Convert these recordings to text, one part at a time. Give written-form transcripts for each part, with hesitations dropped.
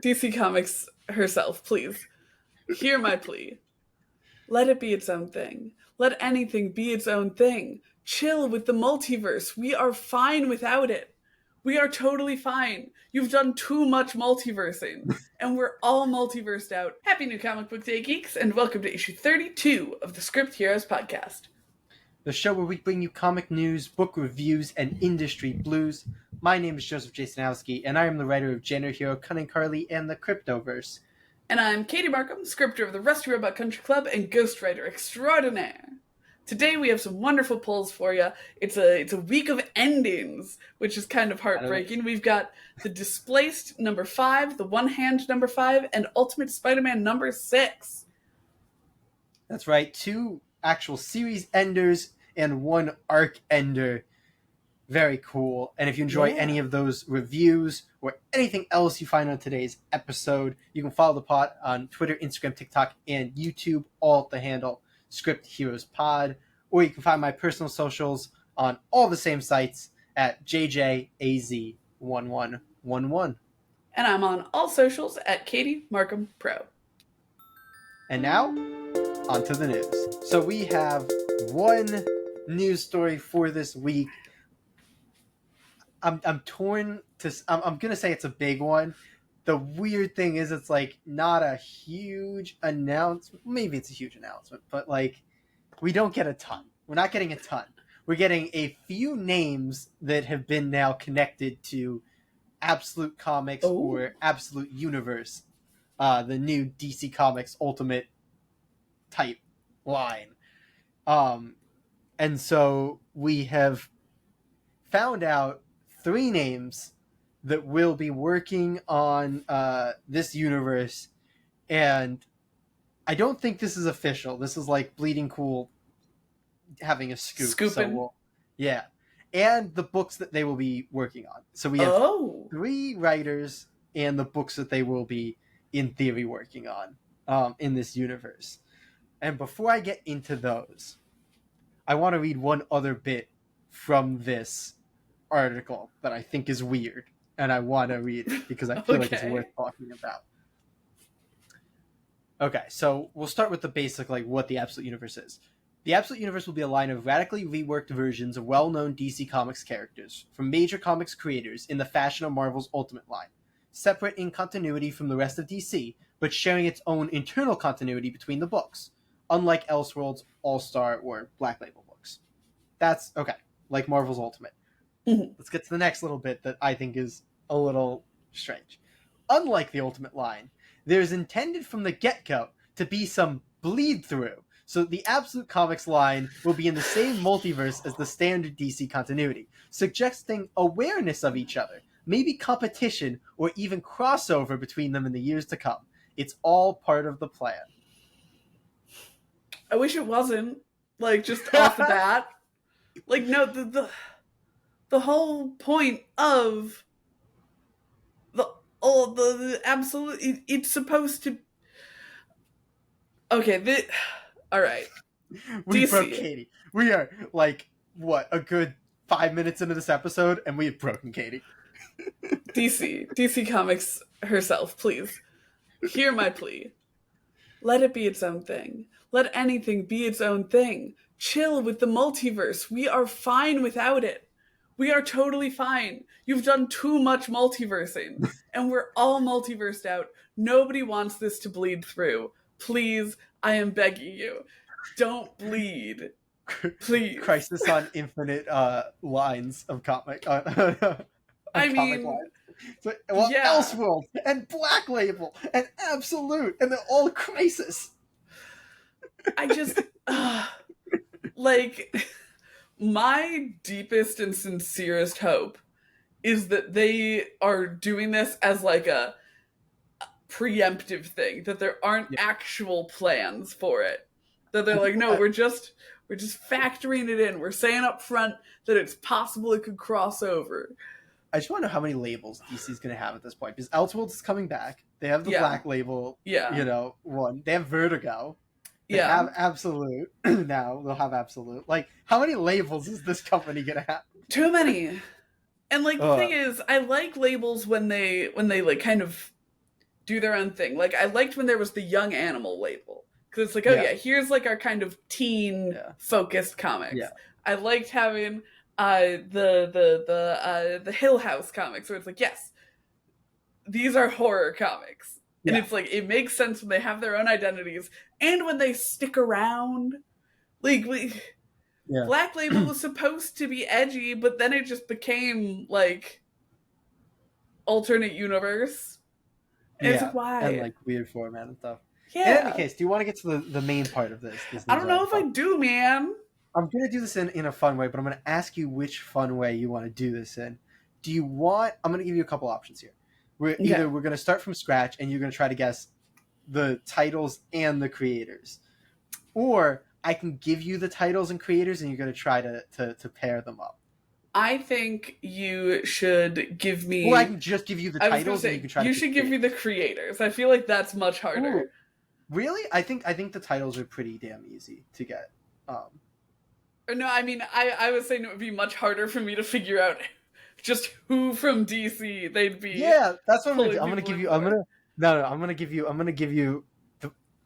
DC Comics herself, please. Hear my plea. Let it be its own thing. Let anything be its own thing. Chill with the multiverse. We are fine without it. We are totally fine. You've done too much multiversing, and we're all multiversed out. Happy New Comic Book Day, geeks, and welcome to issue 32 of the Script Heroes podcast. The show where we bring you comic news, book reviews, and industry blues. My name is Joseph Jasonowski, and I am the writer of Jenner Hero, Cunning Carly, and the Cryptoverse. And I'm Katie Markham, scripter of the Rusty Robot Country Club and ghostwriter extraordinaire. Today we have some wonderful polls for you. It's a week of endings, which is kind of heartbreaking. We've got the Displaced number 5, the One Hand number 5, and Ultimate Spider-Man number 6. That's right, 2 actual series enders and 1 arc ender. Very cool. And if you enjoy any of those reviews or anything else you find on today's episode, you can follow the pod on Twitter, Instagram, TikTok, and YouTube, all at the handle Script Heroes Pod. Or you can find my personal socials on all the same sites at JJAZ1111. And I'm on all socials at Katie Markham Pro. And now, on to the news. So we have one news story for this week. I'm torn to. I'm gonna say it's a big one. The weird thing is, it's like not a huge announcement. Maybe it's a huge announcement, but like we don't get a ton. We're not getting a ton. We're getting a few names that have been now connected to Absolute Comics or Absolute Universe, the new DC Comics Ultimate type line. And so we have found out 3 names that will be working on this universe, and I don't think this is official. This is like Bleeding Cool having a scoop. So yeah. And the books that they will be working on. So we have 3 writers and the books that they will be, in theory, working on in this universe. And before I get into those, I want to read one other bit from this article that I think is weird, and I want to read it because I feel like it's worth talking about. Okay, so we'll start with the basic, like what the Absolute Universe is. The Absolute Universe will be a line of radically reworked versions of well-known DC Comics characters from major comics creators in the fashion of Marvel's Ultimate line, separate in continuity from the rest of DC, but sharing its own internal continuity between the books, unlike Elseworlds, All-Star, or Black Label books. That's okay, like Marvel's Ultimate. Let's get to the next little bit that I think is a little strange. Unlike the Ultimate line, there's intended from the get-go to be some bleed-through, so the Absolute Comics line will be in the same multiverse as the standard DC continuity, suggesting awareness of each other, maybe competition, or even crossover between them in the years to come. It's all part of the plan. I wish it wasn't, like, just off the bat. Like, no, the whole point of the Absolute, it's supposed to. Okay, all right. We DC. broke Katie. We are like a good 5 minutes into this episode, and we have broken Katie. DC Comics herself, please. Hear my plea. Let it be its own thing. Let anything be its own thing. Chill with the multiverse. We are fine without it. We are totally fine. You've done too much multiversing, and we're all multiversed out. Nobody wants this to bleed through. Please, I am begging you. Don't bleed. Please. Crisis on Infinite lines of comic. I mean, lines. So, Elseworld and Black Label and Absolute, and they're all Crisis. I just like, my deepest and sincerest hope is that they are doing this as like a preemptive thing, that there aren't actual plans for it, that they're like, no, we're just factoring it in, we're saying up front that it's possible it could cross over. I just want to know how many labels DC is going to have at this point, because Elseworld is coming back. They have the Black Label, one. They have Vertigo. They have Absolute. Now they'll have Absolute. Like, how many labels is this company going to have? Too many. And like the thing is, I like labels when they like kind of do their own thing. Like I liked when there was the young animal label because it's like, oh Yeah. yeah, here's like our kind of teen Yeah. focused comics. Yeah. I liked having the Hill House comics where it's like, yes, these are horror comics. And Yeah. it's like it makes sense when they have their own identities and when they stick around. Like Yeah. Black Label was supposed to be edgy, but then it just became like alternate universe. And it's Yeah. like, why? And like weird format and stuff. Yeah. In any case, do you want to get to the main part of this? I don't know if I do, man. I'm going to do this in a fun way, but I'm going to ask you which fun way you want to do this in. Do you want... I'm going to give you a couple options here. Either we're going to start from scratch and you're going to try to guess the titles and the creators. Or I can give you the titles and creators and you're going to try to pair them up. I think you should give me... Or I can just give you the titles and you can try to... You should give me the creators. I feel like that's much harder. Ooh. Really? I think the titles are pretty damn easy to get. No, I mean, I was saying it would be much harder for me to figure out just who from DC they'd be. Yeah, that's what I'm gonna do. I'm gonna give you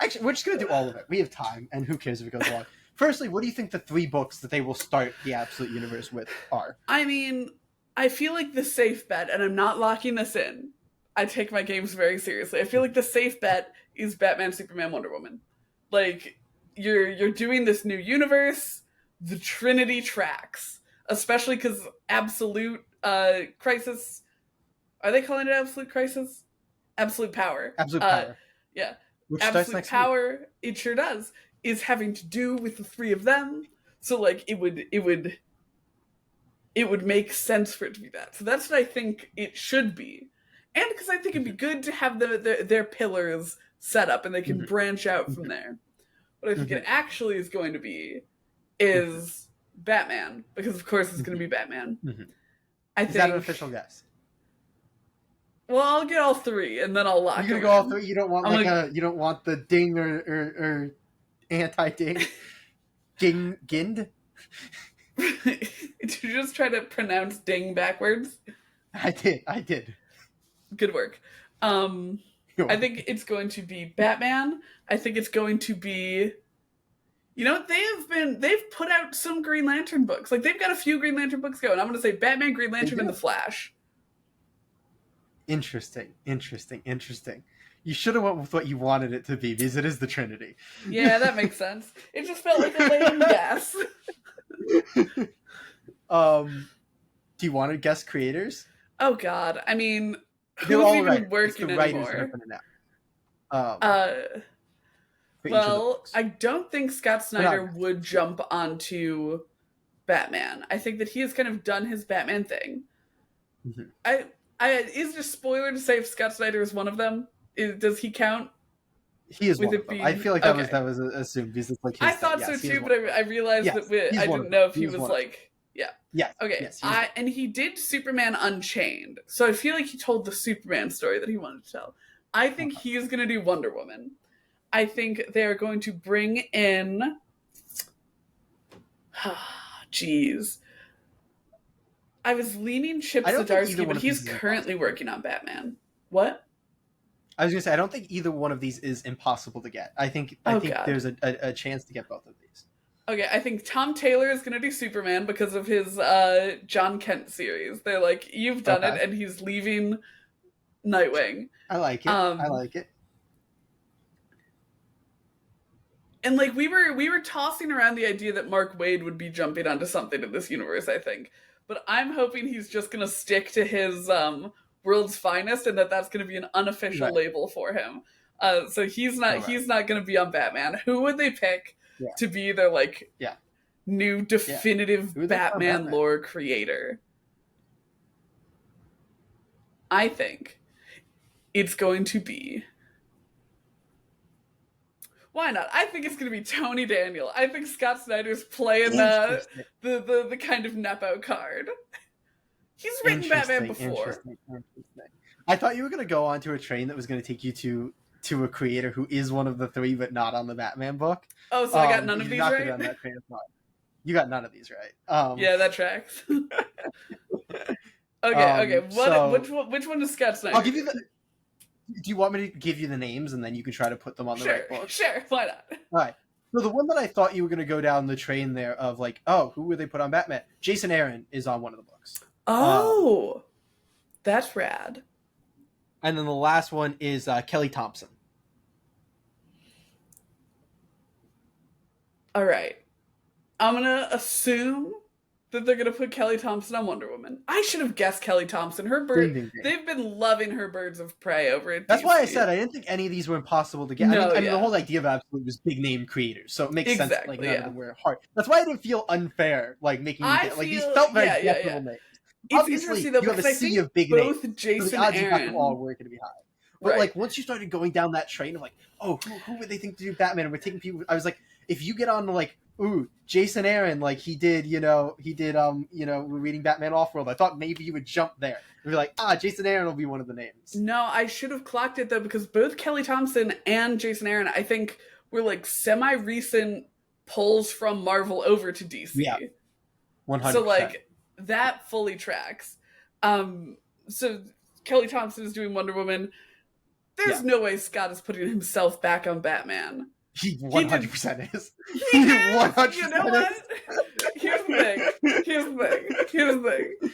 actually, we're just gonna do all of it. We have time, and who cares if it goes long. Firstly, what do you think the 3 books that they will start the Absolute Universe with are? I mean, I feel like the safe bet, and I'm not locking this in. I take my games very seriously. I feel like the safe bet is Batman, Superman, Wonder Woman. Like, you're doing this new universe. The Trinity tracks, especially because Absolute Crisis. Are they calling it Absolute Crisis? Absolute Power. Absolute Power. Yeah. Which Absolute Power. Week. It sure does. Is having to do with the 3 of them. So like it would make sense for it to be that. So that's what I think it should be, and because I think it'd be good to have their pillars set up and they can branch out from there. What I think it actually is going to be is Batman, because of course it's going to be Batman. Is that an official guess? Well, I'll get all 3 and then I'll lock. You're gonna go all 3. You don't want you don't want the ding or anti-ding, gind. Did you just try to pronounce ding backwards? I did. Good work. I think it's going to be Batman. I think it's going to be... You know, they've put out some Green Lantern books. Like, they've got a few Green Lantern books going. I'm going to say Batman, Green Lantern, and The Flash. Interesting. You should have went with what you wanted it to be, because it is the Trinity. Yeah, that makes sense. It just felt like a lame guess. Do you want to guess creators? Oh, God. I mean, They're who's all even right. working it's the anymore? Writers that are putting it out. Well, I don't think Scott Snyder would jump onto Batman. I think that he has kind of done his Batman thing. Is it a spoiler to say if Scott Snyder is one of them? Does he count? He is one of them. I feel like that was assumed because it's like his I thought so too, but I realized that I didn't know if he was like okay. Yes, and he did Superman Unchained, so I feel like he told the Superman story that he wanted to tell. I think he's going to do Wonder Woman. I think they're going to bring in... Jeez. I was leaning Chip Zdarsky, but he's currently working on Batman. What? I was going to say, I don't think either one of these is impossible to get. I think there's a chance to get both of these. Okay, I think Tom Taylor is going to do Superman because of his John Kent series. They're like, you've done it, and he's leaving Nightwing. I like it. And like we were tossing around the idea that Mark Waid would be jumping onto something in this universe, I think. But I'm hoping he's just going to stick to his World's Finest, and that's going to be an unofficial label for him. So he's not going to be on Batman. Who would they pick to be their new definitive Batman lore creator? I think it's going to be... Why not? I think it's going to be Tony Daniel. I think Scott Snyder's playing the kind of Nepo card. He's written Batman before. I thought you were going to go onto a train that was going to take you to a creator who is one of the 3 but not on the Batman book. Oh, so I got none of these right? On that train of thought. You got none of these right. Yeah, that tracks. Okay. Which one does Scott Snyder? I'll give you the... Do you want me to give you the names and then you can try to put them on the Sure, right book? sure, why not? All right. So the one that I thought you were going to go down the train there of like, oh, who would they put on Batman? Jason Aaron is on one of the books. Oh, that's rad. And then the last one is Kelly Thompson. All right. I'm gonna assume that they're gonna put Kelly Thompson on Wonder Woman. I should have guessed Kelly Thompson. Ding, ding, ding. They've been loving her Birds of Prey over at That's DC. why I said I didn't think any of these were impossible to get. No, I mean, yeah. the whole idea of Absolute was big name creators, so it makes sense. Exactly, Like none yeah. of them were hard. That's why I didn't feel unfair, like making you get like these feel- felt very yeah, yeah, guessable yeah. names. It's Obviously, interesting though you have because a I sea think of big both names, so Jason the odds you got them Aaron, all were going to be high. But right. like once you started going down that train of like, oh, who would they think to do Batman? And we're taking people. I was like, if you get on to like, ooh, Jason Aaron, like he did, we're reading Batman Offworld. I thought maybe you would jump there and be like, Jason Aaron will be one of the names. No, I should have clocked it though because both Kelly Thompson and Jason Aaron, I think, were like semi-recent pulls from Marvel over to DC. Yeah, 100%. So like that fully tracks. So Kelly Thompson is doing Wonder Woman. There's no way Scott is putting himself back on Batman. He 100% is. He He is. 100% You know what? is. Here's the thing.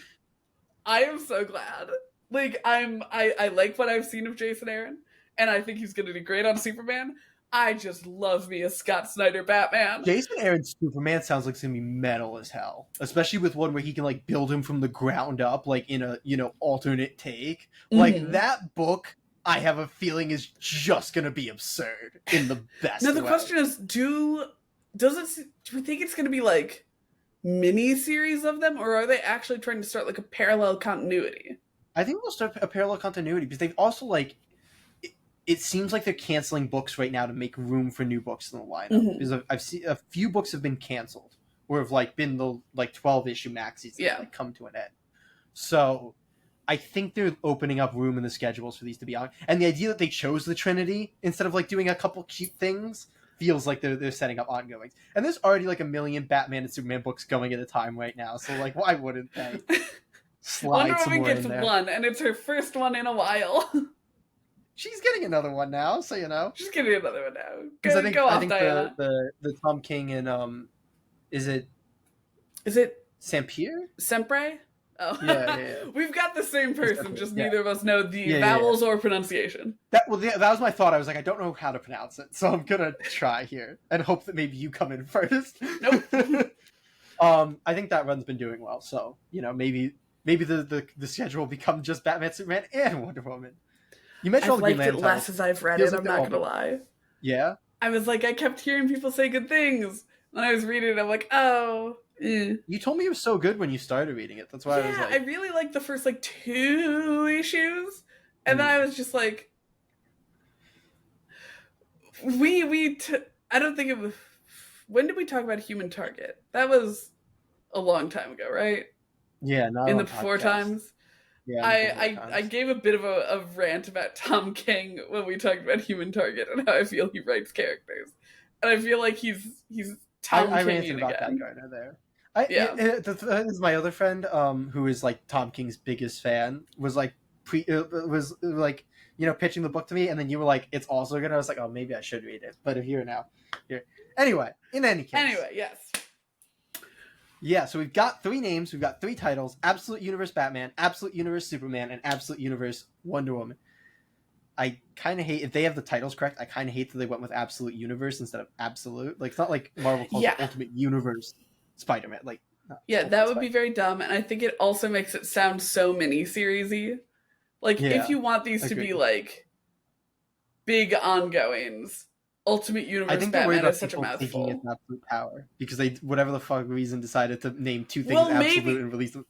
I am so glad. Like I like what I've seen of Jason Aaron, and I think he's gonna do great on Superman. I just love me a Scott Snyder Batman. Jason Aaron's Superman sounds like it's gonna be metal as hell, especially with one where he can like build him from the ground up, like in a alternate take. Like that book, I have a feeling is just gonna be absurd in the best. Now the way. question is, do we think it's gonna be like mini series of them, or are they actually trying to start like a parallel continuity? I think we'll start a parallel continuity because they've also like. It seems like they're canceling books right now to make room for new books in the lineup. Because I've seen a few books have been canceled, or have like been the 12-issue maxis that like come to an end. So I think they're opening up room in the schedules for these to be on. And the idea that they chose the Trinity instead of like doing a couple cute things feels like they're setting up ongoings. And there's already like a million Batman and Superman books going at a time right now. So like, why wouldn't they slide Wonder some Woman more gets in there? one, and it's her first one in a while. She's getting another one now, so you know. She's getting another one now. Because I think Diana. the Tom King and is it Sampier? Sempre? Oh. Yeah. We've got the same person, just neither of us know the Yeah, vowels or pronunciation. That was my thought. I was like, I don't know how to pronounce it, so I'm gonna try here and hope that maybe you come in first. Nope. I think that run's been doing well, so maybe the schedule will become just Batman, Superman, and Wonder Woman. You mentioned all I've the Green liked it Lantern less titles. as I've read Feels it, like I'm they're not all gonna good. lie. Yeah? I was like, I kept hearing people say good things. When I was reading it, I'm like, oh. You told me it was so good when you started reading it. That's why I was like... I really liked the first 2 issues. And then I was just like... I don't think it was... When did we talk about Human Target? That was a long time ago, right? Yeah, not in on the before podcast. times. Yeah, I gave a bit of a rant about Tom King when we talked about Human Target and how I feel he writes characters, and I feel like he's Tom I King ranted about again. that Gardner there. This is my other friend, who is like Tom King's biggest fan, was like pitching the book to me, and then you were like, "It's also good." I was like, "Oh, maybe I should read it." But here now, here. Anyway, in any case. Anyway, yes. Yeah, so we've got 3 names, we've got 3 titles: Absolute Universe Batman, Absolute Universe Superman, and Absolute Universe Wonder Woman. I kind of hate, if they have the titles correct, I kind of hate that they went with Absolute Universe instead of Absolute. Like, it's not like Marvel calls it Ultimate Universe Spider-Man. Like, that would be very dumb, and I think it also makes it sound so mini-series-y. Like, if you want these to be, like, big ongoings... Ultimate Universe I think they're worried Batman about is such a people mouthful. thinking it's absolute power because they, whatever the fuck reason, decided to name 2 things Well, absolute maybe... and release them.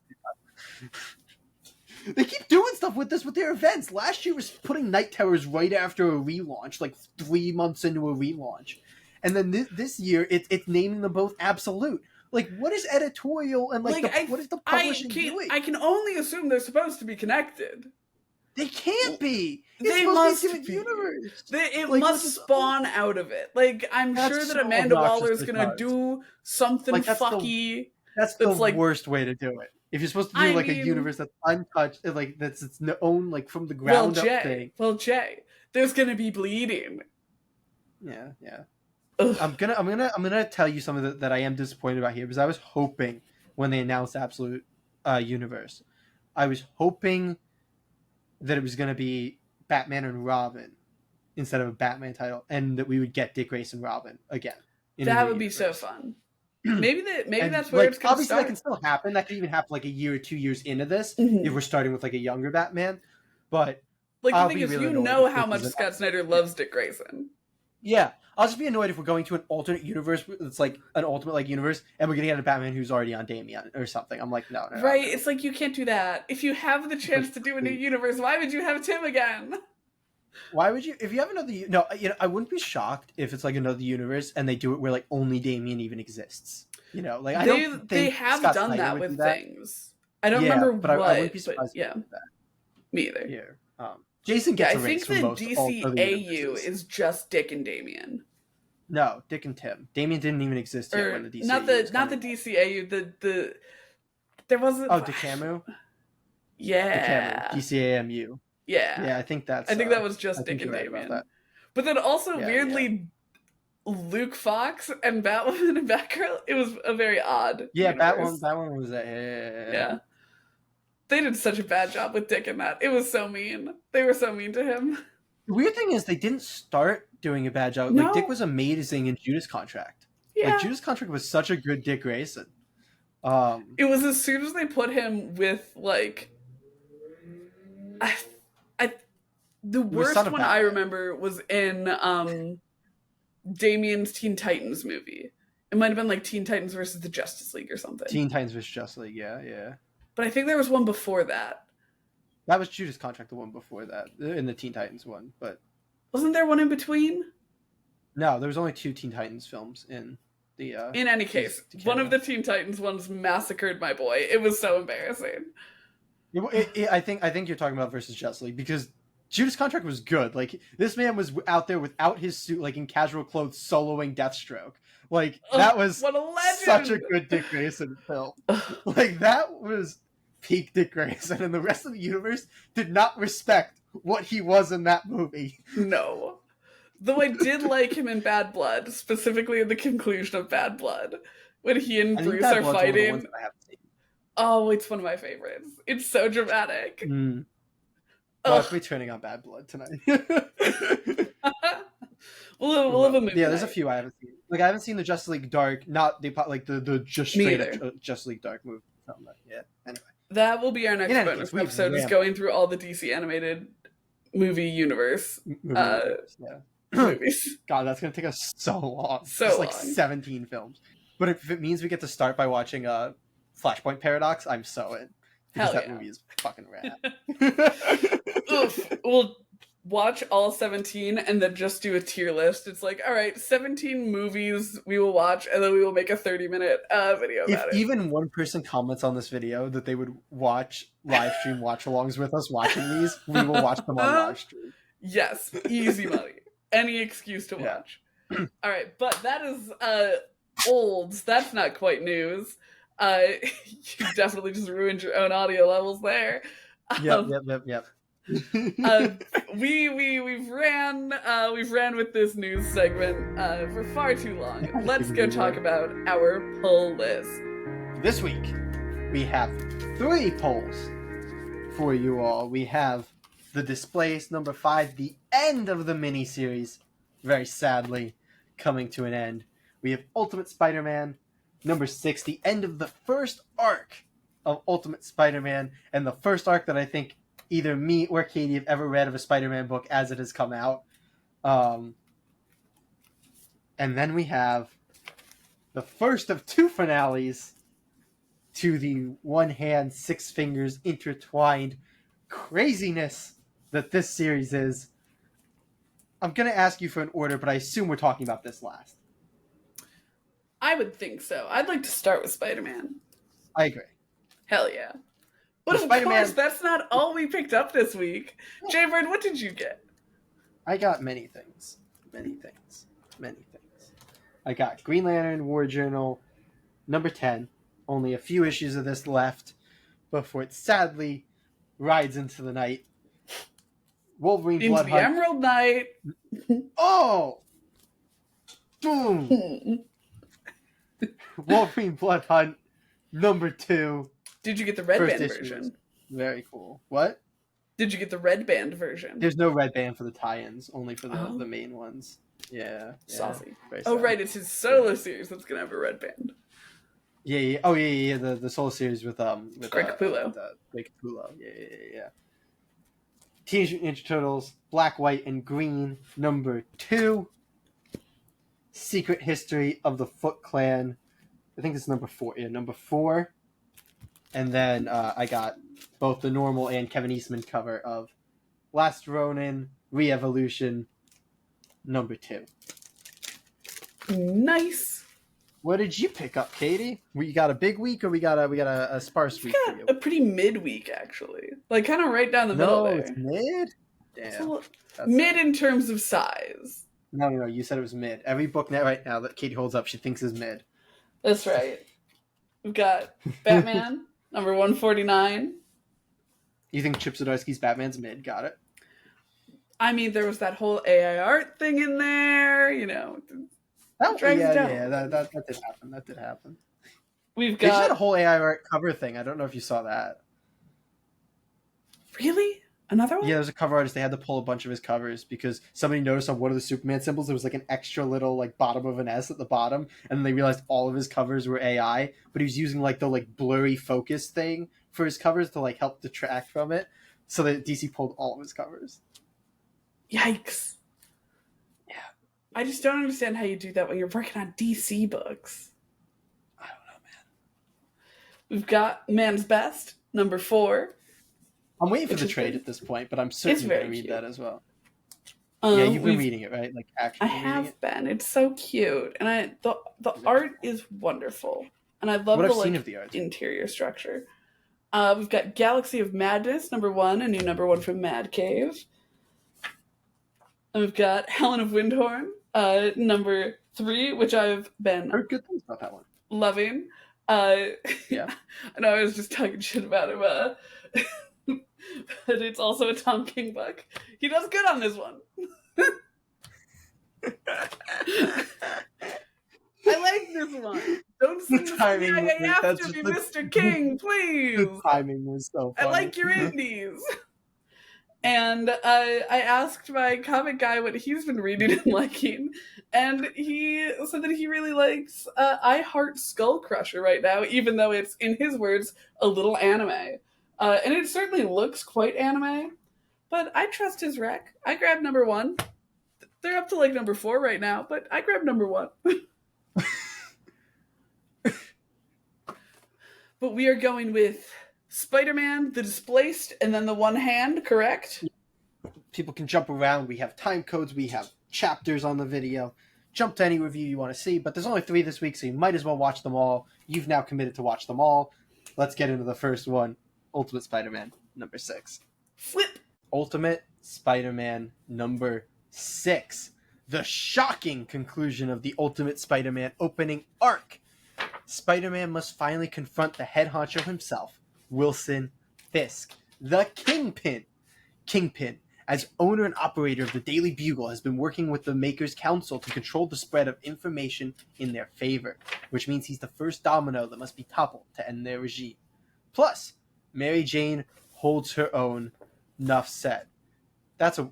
They keep doing stuff with this with their events. Last year was putting Night Terrors right after a relaunch, like 3 months into a relaunch, and then this year it's naming them both absolute. Like, what is editorial and what is the publishing doing? I can only assume they're supposed to be connected. They can't be. They must be. Universe. It must spawn out of it. Like, I'm sure that Amanda Waller's gonna do something fucky. That's the worst way to do it. If you're supposed to do I like a mean, universe that's untouched, like that's its own like from the ground up thing. Jay, there's gonna be bleeding. Yeah, yeah. Ugh, I'm gonna tell you something that I am disappointed about here because I was hoping when they announced Absolute Universe, I was hoping that it was gonna be Batman and Robin instead of a Batman title, and that we would get Dick Grayson Robin again in a that new would be so universe. fun. Maybe And that's where like it's gonna obviously that can start. still happen. That could even happen like a year or 2 years into this if Mhm. we're starting with like a younger Batman. But Like the I'll thing be is, really you annoyed know if how this much is an Scott Snyder yeah. loves Dick Grayson. Yeah, I'll just be annoyed if we're going to an alternate universe. It's like an ultimate like universe, and we're gonna get a Batman who's already on Damian or something. I'm like, no, no, no, Right? no. It's like you can't do that. If you have the chance Like, to do a new please. universe, why would you have Tim again? Why would you? If you have another, no, I wouldn't be shocked if it's like another universe and they do it where like only Damien even exists. Like I don't They think have Scott done Snyder that would do with that. things. I don't Yeah, remember but I wouldn't what, be but surprised if yeah, they did that me either. here. Jason Yeah, gets I a think raise for the most all other DCAU universes. is just Dick and Damien. No, Dick and Tim. Damien didn't even exist yet when Or the DCAU was not the coming out. DCAU, the there wasn't Oh, DeCamu, DeCamu, yeah. DCAMU. Yeah. Yeah, I think I that's. think that was I just Dick think and you're right about Damien. that. But then also Yeah, yeah, weirdly Luke Fox and Batwoman and Batgirl, it was a very odd yeah. universe. That one was that. Yeah, yeah, yeah, yeah. Yeah. They did such a bad job with Dick in that. It was so mean. They were so mean to him. The weird thing is they didn't start doing a bad job. Like Dick No. was amazing in Judas Contract. Like Yeah. Judas Contract was such a good Dick Grayson. It was as soon as they put him with like I, I the He was Son worst of one I Batman. remember was in Damien's Teen Titans movie. It might have been like Teen Titans versus the Justice League or something. Teen Titans vs Justice League. Yeah, yeah. But I think there was one before that. That was Judas Contract, the one before that, in the Teen Titans one. But Wasn't there one in between? no, there was only 2 Teen Titans films in the. In any case, one of the Teen Titans ones massacred my boy. It was so embarrassing. I think you're talking about versus Justice League because Judas Contract was good. Like this man was out there without his suit, like in casual clothes, soloing Deathstroke. Like that was what a legend! Such a good Dick Grayson film. Like that was peak Dick Grayson, and the rest of the universe did not respect what he was in that movie. No. Though I did like him in Bad Blood, specifically in the conclusion of Bad Blood, when he and Bruce are fighting. Oh, it's one of my favorites. It's so dramatic. Well, we're turning on Bad Blood tonight. we'll have a movie. Yeah, there's a few I haven't seen. Like I haven't seen the Justice League Dark, not the just straight up Justice League Dark movie. Yeah. Anyway, that will be our next bonus episode. Is going through all the DC animated movie universe movies. God, that's gonna take us so long. So it's long. Like 17 films. But if it means we get to start by watching Flashpoint Paradox, I'm so in. Because that movie is fucking rad. Oof. We'll watch all 17 and then just do a tier list. It's like, all right, 17 movies we will watch, and then we will make a 30-minute video about it. If even one person comments on this video that they would watch live stream watch-alongs with us watching these, we will watch them on live stream. Yes, easy money. Any excuse to watch. All right, but that is old. That's not quite news. You definitely just ruined your own audio levels there. Yep. We've ran with this news segment for far too long. Let's go talk about our poll list. This week we have 3 polls for you all. We have the Displaced number 5, the end of the miniseries, very sadly coming to an end. We have Ultimate Spider-Man number 6, the end of the first arc of Ultimate Spider-Man, and the first arc that I think either me or Katie have ever read of a Spider-Man book as it has come out. And then we have the first of 2 finales to the one hand, 6 fingers intertwined craziness that this series is. I'm going to ask you for an order, but I assume we're talking about this last. I would think so. I'd like to start with Spider-Man. I agree. Hell yeah. But of course, that's not all we picked up this week. Jaybird, what did you get? I got many things. I got Green Lantern War Journal number 10. Only a few issues of this left. before it sadly rides into the night. Wolverine Into Blood the Hunt. Emerald Knight. Oh! Boom! Wolverine Blood Hunt number 2. Did you get the red First band issue was version? very cool. What? Did you get the red band version? There's no red band for the tie-ins, only for the, Oh. the main ones. Yeah. Saucy. Very Oh, sad. right, it's his solo series that's gonna have a red band. Yeah. Oh, yeah. The solo series with Greg Capullo. Greg Capullo. Yeah. Teenage Mutant Ninja Turtles, Black, White, and Green, number 2. Secret History of the Foot Clan. I think it's number 4. Yeah, number 4. And then I got both the normal and Kevin Eastman cover of Last Ronin, Re-Evolution, number 2. Nice. What did you pick up, Katie? We got a big week, or we got a sparse We week for got you? a pretty mid-week, actually. Like, kind of right down the middle there. It's mid. It's Damn. mid in terms of size. No. You said it was mid. Every book now right now that Katie holds up, she thinks is mid. That's right. We've got Batman, number 149. You think Chip Zdarsky's Batman's mid? Got it. I mean, there was that whole AI art thing in there, you know. Drags it down. Yeah. That did happen. That did happen. We've They just had a got... whole AI art cover thing. I don't know if you saw that. Really? Another one? Yeah, there's a cover artist. They had to pull a bunch of his covers because somebody noticed on one of the Superman symbols there was like an extra little like bottom of an S at the bottom, and then they realized all of his covers were AI. But he was using like the like blurry focus thing for his covers to like help detract from it. So that DC pulled all of his covers. Yikes. Yeah. I just don't understand how you do that when you're working on DC books. I don't know, man. We've got Man's Best, number 4. I'm waiting for Which the is trade good. at this point, but I'm certainly very going to read cute. that as well. Yeah, you've been we've- reading it, right? Like I actually reading have it. been. It's so cute, and the art is wonderful, and I love What the I've seen of the art. interior structure. We've got Galaxy of Madness, number 1, a new number 1 from Mad Cave. And we've got Helen of Windhorn, number 3, which I've been I heard good things about that one. loving. Yeah. I know I was just talking shit about him, but it's also a Tom King book. He does good on this one. I like this one. Don't sing the timing was- CIA that's after me, just Mr. King, please. The timing was so I funny. like your indies. And I asked my comic guy what he's been reading and liking, and he said that he really likes I Heart Skull Crusher right now, even though it's, in his words, a little anime. And it certainly looks quite anime, but I trust his rec. I grabbed number 1. They're up to like number 4 right now, but I grabbed number 1. But we are going with Spider-Man, the Displaced, and then the One Hand, correct? People can jump around. We have time codes. We have chapters on the video. Jump to any review you want to see, but there's only 3 this week, so you might as well watch them all. You've now committed to watch them all. Let's get into the first one. Ultimate Spider-Man, number 6. Flip! Ultimate Spider-Man, number 6. The shocking conclusion of the Ultimate Spider-Man opening arc. Spider-Man must finally confront the head honcho himself, Wilson Fisk, the Kingpin. Kingpin, as owner and operator of the Daily Bugle, has been working with the Makers Council to control the spread of information in their favor, which means he's the first domino that must be toppled to end their regime. Plus, Mary Jane holds her own. Nuff said. That's a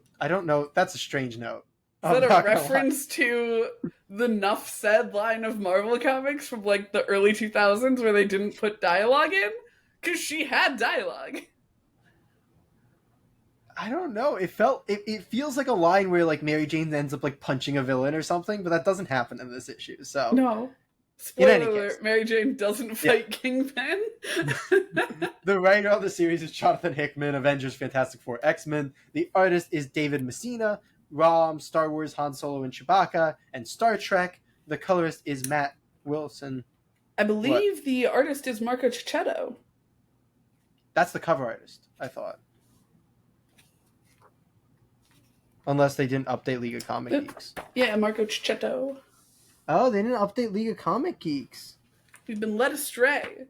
strange note. Is that a reference to the Nuff Said line of Marvel comics from like the early 2000s where they didn't put dialogue in? Because she had dialogue. I don't know. It feels like a line where like Mary Jane ends up like punching a villain or something, but that doesn't happen in this issue. So No. In any Spoiler alert, case. Mary Jane doesn't fight Kingpin. The writer of the series is Jonathan Hickman, Avengers, Fantastic Four, X-Men. The artist is David Messina, Rom, Star Wars, Han Solo and Chewbacca, and Star Trek. The colorist is Matt Wilson. I believe the artist is Marco Cicchetto. That's the cover artist, I thought. Unless they didn't update League of Comic Yep. Geeks. Yeah, Marco Oh, they didn't update League of Comic Geeks. We've been led astray.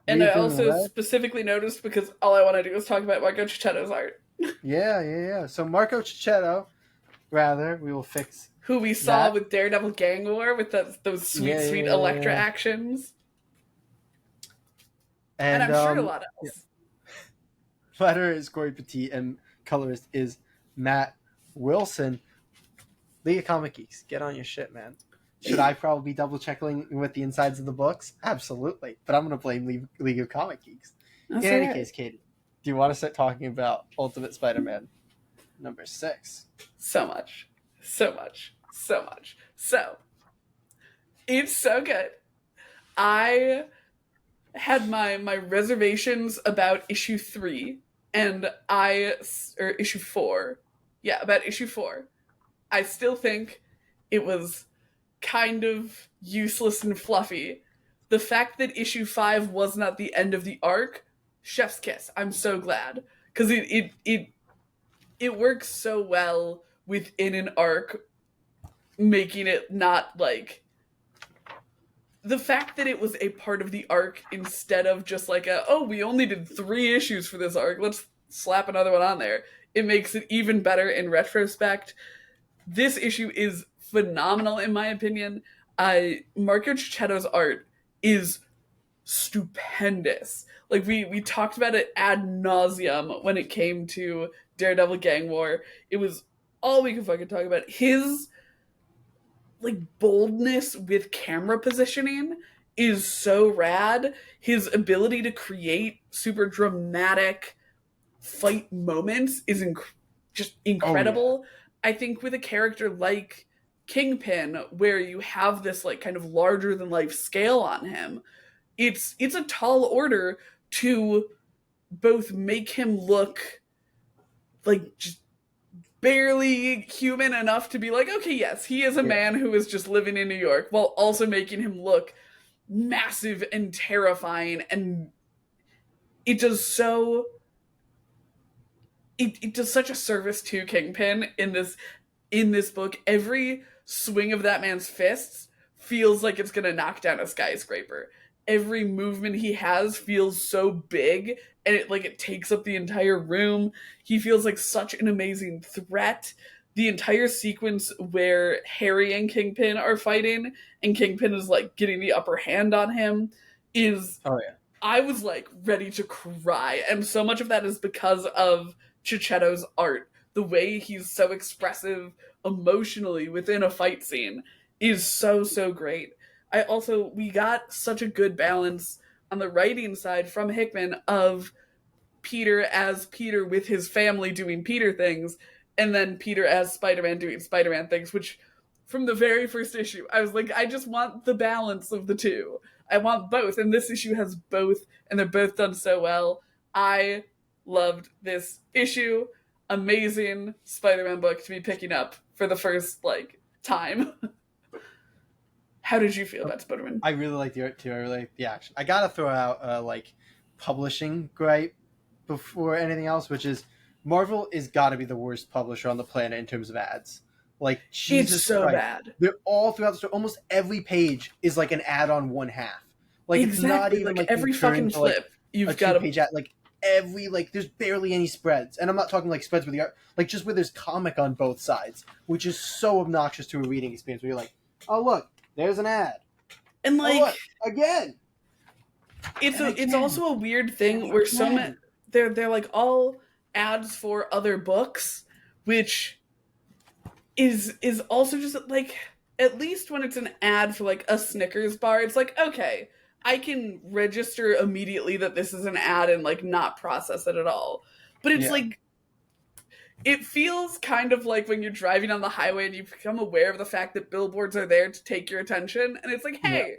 And I Reaping also red. specifically noticed because all I want to do is talk about Marco Cicchetto's art, Yeah. So Marco Cicchetto, rather, we will fix who we saw that. with Daredevil Gang War with those sweet, sweet Elektra Yeah. actions, and And I'm sure a lot yeah. else. Letterer is Corey Petit, and colorist is Matt Wilson. League of Comic Geeks, get on your shit, man. Should I probably be double checking with the insides of the books? Absolutely. But I'm going to blame League of Comic Geeks. That's In all any right. case, Katie, do you want to start talking about Ultimate Spider Man #6? So much, so much, so much. So it's so good. I had my reservations about issue 3, and or issue 4. Yeah, about issue 4. I still think it was kind of useless and fluffy. The fact that issue 5 was not the end of the arc, chef's kiss. I'm so glad because it works so well within an arc, making it not like the fact that it was a part of the arc instead of just like we only did 3 issues for this arc, let's slap another one on there. It makes it even better in retrospect. This issue is phenomenal in my opinion. Marco Cicchetto's art is stupendous. Like we talked about it ad nauseum when it came to Daredevil Gang War. It was all we could fucking talk about. His like boldness with camera positioning is so rad. His ability to create super dramatic fight moments is just Oh, yeah. incredible. I think with a character like Kingpin, where you have this like kind of larger than life scale on him, it's a tall order to both make him look like just barely human enough to be like, okay, yes, he is a Yeah. man who is just living in New York, while also making him look massive and terrifying. And it does so it does such a service to Kingpin in this book. Every swing of that man's fists feels like it's gonna knock down a skyscraper. Every movement he has feels so big, and it takes up the entire room. He feels like such an amazing threat. The entire sequence where Harry and Kingpin are fighting and Kingpin is like getting the upper hand on him is Oh, yeah. I was like ready to cry. And so much of that is because of Cicchetto's art. The way he's so expressive emotionally within a fight scene is so, so great. We got such a good balance on the writing side from Hickman of Peter as Peter with his family doing Peter things, and then Peter as Spider Man doing Spider Man things, which from the very first issue, I was like, I just want the balance of the two. I want both, and this issue has both, and they're both done so well. I loved this issue. Amazing Spider Man book to be picking up for the first time. How did you feel about Spider Man? I really like the art too. I really like the action. I gotta throw out publishing gripe before anything else, which is Marvel is gotta be the worst publisher on the planet in terms of ads. Like It's Jesus so Christ, bad. they're all throughout the story. Almost every page is like an ad on one half. Like it's not Exactly. even Like like you every turn fucking to like flip, a you've got to. two-page ad. Like there's barely any spreads, and I'm not talking like spreads with the art. Like just where there's comic on both sides, which is so obnoxious to a reading experience. Where you're like, oh look, there's an ad. And Oh look, again and it's again also a weird and thing where so many again. they're like all ads for other books, which is also just like at least when it's an ad for like a Snickers bar, it's like okay, I can register immediately that this is an ad and like not process it at all. But it's Yeah, like it feels kind of like when you're driving on the highway and you become aware of the fact that billboards are there to take your attention, and it's like, yeah, hey,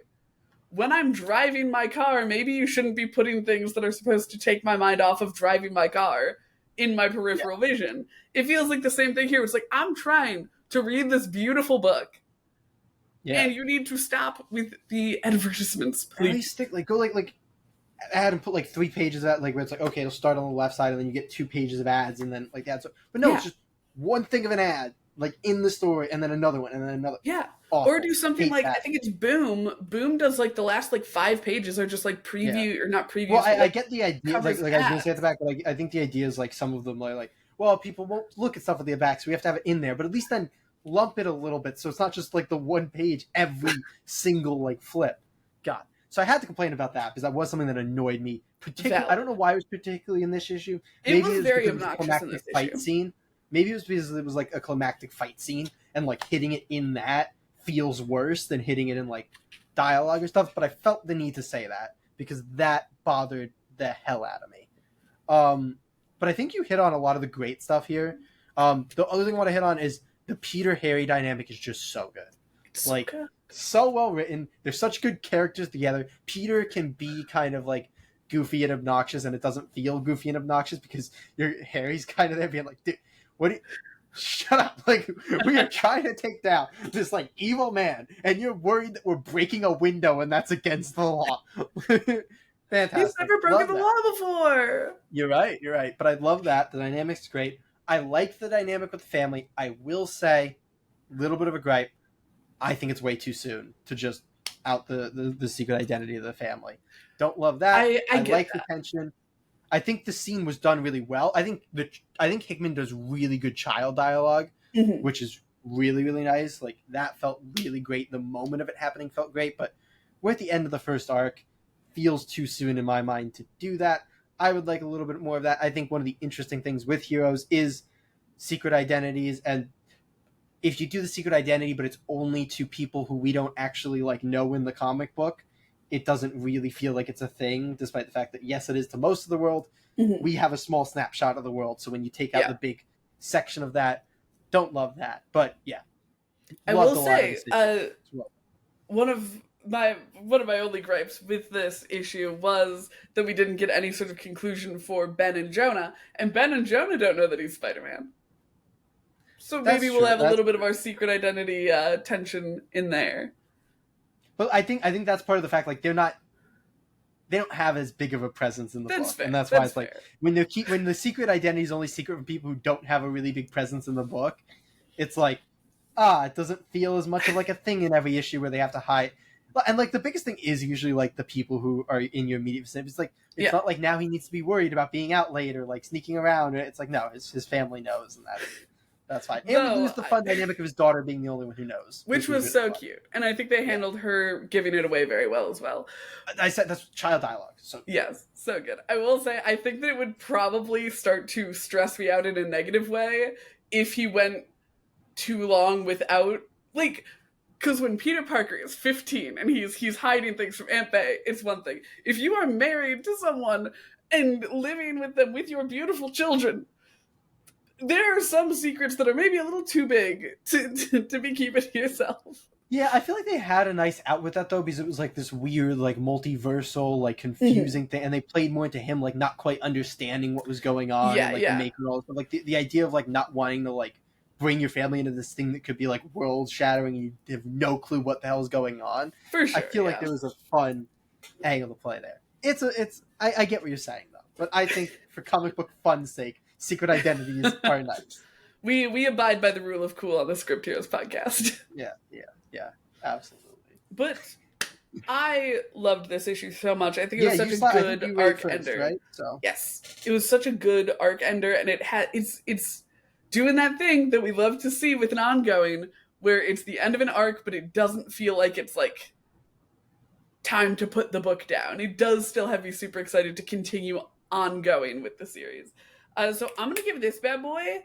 when I'm driving my car, maybe you shouldn't be putting things that are supposed to take my mind off of driving my car in my yeah, peripheral vision. It feels like the same thing here. It's like, I'm trying to read this beautiful book, yeah. and you need to stop with the advertisements, At please. least stick like go like add and put like 3 pages of that like where it's like okay, it'll start on the left side and then you get 2 pages of ads and then like that. So, but no, Yeah. it's just one thing of an ad like in the story, and then another one, and then another. Yeah. Or Awful. do something Hate like, I that. think it's Boom. Boom does like the last like 5 pages are just like Yeah. preview, or not Well, previews, but I like get the idea. covers Like I was gonna past. say at the back, but I think the idea is like some of them are like, well, people won't look at stuff at the back, so we have to have it in there. But at least then lump it a little bit, so it's not just like the one page every single like flip. God. So I had to complain about that because that was something that annoyed me. Particularly, I don't Valid. know why it was particularly in this issue. It Maybe was it was very because it was a obnoxious in climactic this fight issue. scene. Maybe it was because it was like a climactic fight scene, and like hitting it in that feels worse than hitting it in like dialogue or stuff. But I felt the need to say that because that bothered the hell out of me. But I think you hit on a lot of the great stuff here. The other thing I want to hit on is the Peter Harry dynamic is just so good. It's so Like, good. so well written. They're such good characters together. Peter can be kind of like goofy and obnoxious, and it doesn't feel goofy and obnoxious because Harry's kind of there being like, dude, what do you, shut up. Like, we are trying to take down this like evil man, and you're worried that we're breaking a window and that's against the law. He's Fantastic. never broken Love the that. law before. You're right. You're right. But I love that. The dynamic's great. I like the dynamic with the family. I will say, a little bit of a gripe. I think it's way too soon to just out the secret identity of the family. Don't love that. I I get like the that. tension. I think the scene was done really well. I think Hickman does really good child dialogue, Mhm. which is really, really nice. Like, that felt really great. The moment of it happening felt great, but we're at the end of the first arc. Feels too soon in my mind to do that. I would like a little bit more of that. I think one of the interesting things with Heroes is secret identities, and if you do the secret identity but it's only to people who we don't actually like know in the comic book, it doesn't really feel like it's a thing, despite the fact that yes, it is to most of the world. Mhm. We have a small snapshot of the world, so when you take out Yeah. the big section of that, don't love that. But yeah, I loved will a lot of say, this issue as well. one of my only gripes with this issue was that we didn't get any sort of conclusion for Ben and Jonah, and Ben and Jonah don't know that he's Spider-Man. So maybe That's we'll true. have a That's little bit of true. our secret identity tension in there. But I think that's part of the fact. Like, they don't have as big of a presence in the That's book, fair. and that's why That's it's like fair. when the secret identity is only secret from people who don't have a really big presence in the book, it's like it doesn't feel as much of like a thing in every issue where they have to hide. And like the biggest thing is usually like the people who are in your immediate vicinity. It's like it's Yeah. not like now he needs to be worried about being out late or like sneaking around. It's like no, his family knows, and that's fine. And we Though lose the fun dynamic of his daughter being the only one who knows, which was so really fun. cute, and I think they handled her giving it away very well as well. I said that's child dialogue. So Yes, so good. I will say, I think that it would probably start to stress me out in a negative way if he went too long without, like, because when Peter Parker is 15 and he's hiding things from Aunt May, it's one thing. If you are married to someone and living with them with your beautiful children, there are some secrets that are maybe a little too big to be keeping to yourself. yeah, I feel like they had a nice out with that though, because it was like this weird, like multiversal, like confusing thing, and they played more into him like not quite understanding what was going on, Yeah, and like yeah. the maker all stuff. Like the idea of like not wanting to like bring your family into this thing that could be like world shattering, and you have no clue what the hell is going on. For sure. I feel like there was a fun angle to play there. I get what you're saying though, but I think for comic book fun's sake, secret identities are nice. We abide by the rule of cool on the Script Heroes podcast. Yeah, absolutely. But I loved this issue so much. I think it was Yeah, such a I think good you read arc first, ender. right? So Yes, it was such a good arc ender, and it's doing that thing that we love to see with an ongoing, where it's the end of an arc, but it doesn't feel like it's like time to put the book down. It does still have you super excited to continue ongoing with the series. So I'm gonna give this bad boy,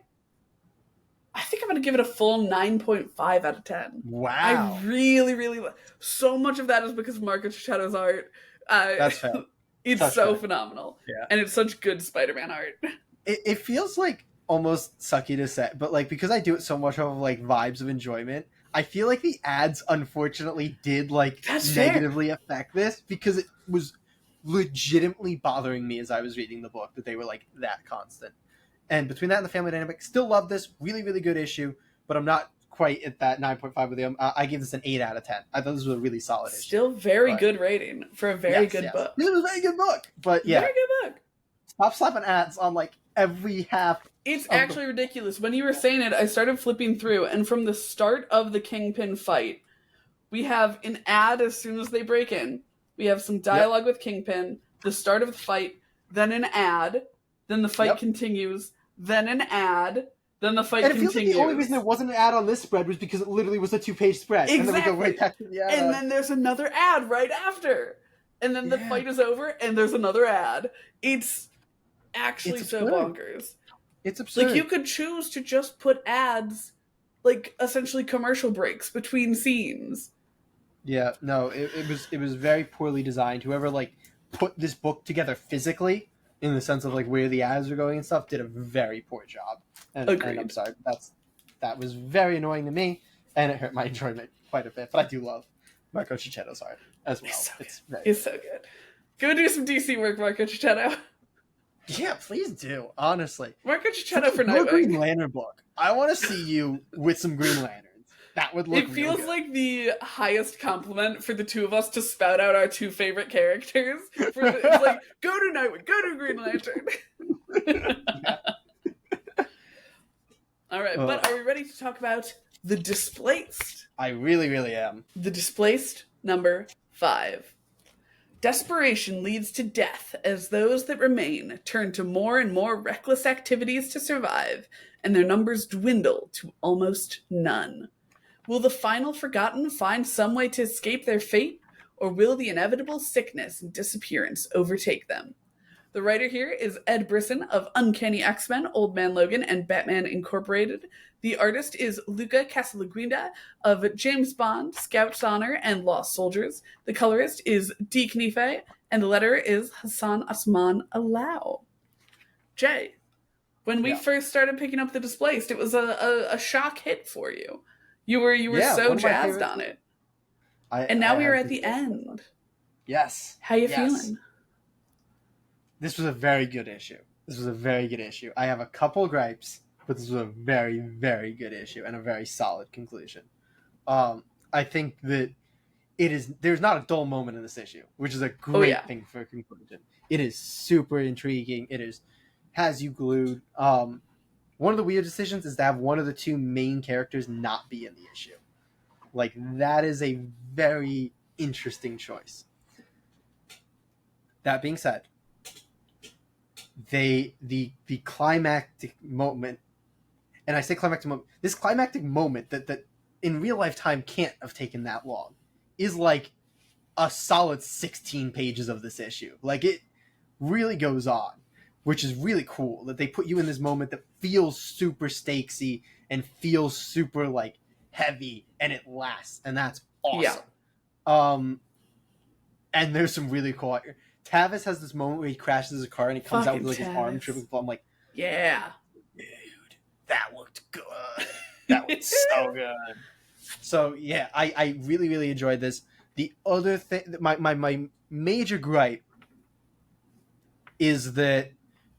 I think I'm going to give it a full 9.5 out of 10. wow, I really, really so much of that is because of Marcus Shadow's art. that's fair. It's That's so fair. phenomenal. Yeah. And it's such good Spider-Man art. It feels like almost sucky to say, but like because I do it so much of like vibes of enjoyment, I feel like the ads unfortunately did like That's fair. negatively affect this because it was legitimately bothering me as I was reading the book that they were like that constant. And between that and the family dynamic, still love this. Really, really good issue, but I'm not quite at that 9.5 with him. I give this an 8 out of 10. I thought this was a really solid issue. Still very But- good rating for a very good yes. book. This was a very good book. But yeah, Very good book. stop slapping ads on like every half It's of the. actually ridiculous. When you were saying it, I started flipping through, and from the start of the Kingpin fight, we have an ad as soon as they break in. We have some Yep, dialogue with Kingpin, the start of the fight, then an ad, then the fight yep. continues, then an ad, then the fight And it feels like the only reason there continues. wasn't an ad on this spread was because it literally was a 2-page spread, and then we go right Exactly. back to the And ad. then there's another ad right after. And then the Yeah, fight is over, and there's another ad. It's it's actually so absurd. bonkers. It's Like, you absurd. could choose to just put ads, like, essentially commercial breaks between scenes. Yeah, no, it was very poorly designed. Whoever like put this book together physically, in the sense of like where the ads are going and stuff, did a very poor job. And I'm Agreed. sorry, that was very annoying to me, and it hurt my enjoyment quite a bit. But I do love Marco Cicchetto's art as He's well. so good. It's very He's good. so good. Go do some DC work, Marco Cicchetto. Yeah, please do. Honestly, Marco for Cicchetto for your Green Nightwing. Lantern book, I want to see you with some Green Lanterns. That would look It real feels good. like the highest compliment for the two of us to spout out our two favorite characters. It's like, go to Nightwing, go to Green Lantern. Yeah. All right, Uh, but are we ready to talk about The Displaced? I really, really am. The Displaced number 5. Desperation leads to death as those that remain turn to more and more reckless activities to survive, and their numbers dwindle to almost none. Will the final forgotten find some way to escape their fate, or will the inevitable sickness and disappearance overtake them? The writer here is Ed Brisson of Uncanny X-Men, Old Man Logan, and Batman Incorporated. The artist is Luca Casalegrinda of James Bond, Scout's Honor, and Lost Soldiers. The colorist is D. Knife, and the letterer is Hassan Asman Alao. Jay, when we Yeah. first started picking up The Displaced, it was a shock hit for you. You were Yeah, so one of my jazzed favorite. on it. And I now we are have at been the very impressed by it. end. Yes, How you yes. feeling? This was a very good issue. This was a very good issue. I have a couple gripes, but this was a very, very good issue and a very solid conclusion. I think that it is. There's not a dull moment in this issue, which is a Oh great yeah. thing for a conclusion. It is super intriguing. It is has you glued. One of the weird decisions is to have one of the two main characters not be in the issue. Like that is a very interesting choice. That being said, the climactic moment, and I say climactic moment, this climactic moment that in real life time can't have taken that long, is like a solid 16 pages of this issue. Like it really goes on, which is really cool that they put you in this moment that feels super stakesy and feels super like heavy, and it lasts, and that's Yeah. awesome. And there's some really cool. Tavis has this moment where he crashes his car and he comes out Fucking with like his arm Tavis. tripping. I'm like, Yeah. dude, that looked good. That was so good. So yeah, I really, really enjoyed this. The other thing, my major gripe is that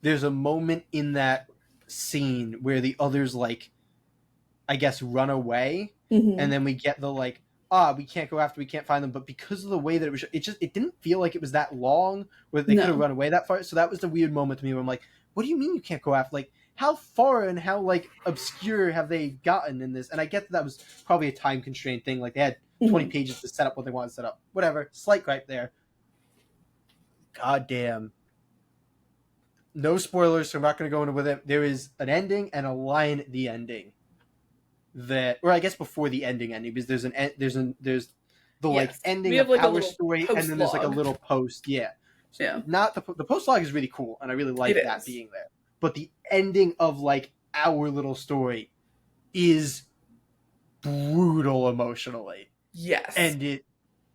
there's a moment in that scene where the others like, I guess, run away, and then we get the like, we can't go after, we can't find them. But because of the way that it was, it didn't feel like it was that long where they could have No. run away that far. So that was the weird moment to me where I'm like, what do you mean you can't go after? Like, how far and how like obscure have they gotten in this? And I get that was probably a time constraint thing. Like they had 20 pages to set up what they wanted to set up. Whatever, slight gripe there. God damn. No spoilers, so I'm not going to go into with it. There is an ending and a line at the ending that, or I guess before the ending, because there's the like Yes. ending We have of like a our little story, and then there's like a post-log. little post. Yeah, Yeah. not the post log is really cool, and I really like It that is. being there. But the ending of like our little story is brutal emotionally, Yes. and it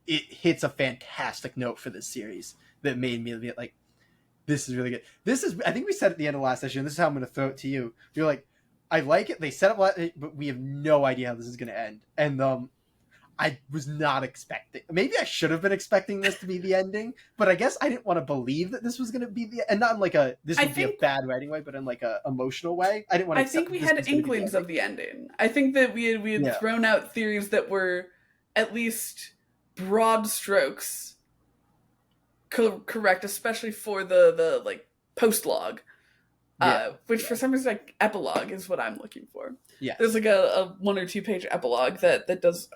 hits a fantastic note for this series that made me be like, this is really good. This is, I think we said at the end of last session, and this is how I'm going to throw it to you. You're like, I like it. They set up, but we have no idea how this is going to end. And I was not expecting. Maybe I should have been expecting this to be the ending, but I guess I didn't want to believe that this was going to be the, and not in like a this would be a bad writing way, but in like a emotional way. I didn't want to. I think we had inklings of the ending. I think that we had thrown out theories that were at least broad strokes correct, especially for the like post log. Yeah. which Yeah. for some reason, like, epilogue is what I'm looking for. There's Yes. like a 1 or 2 page epilogue that does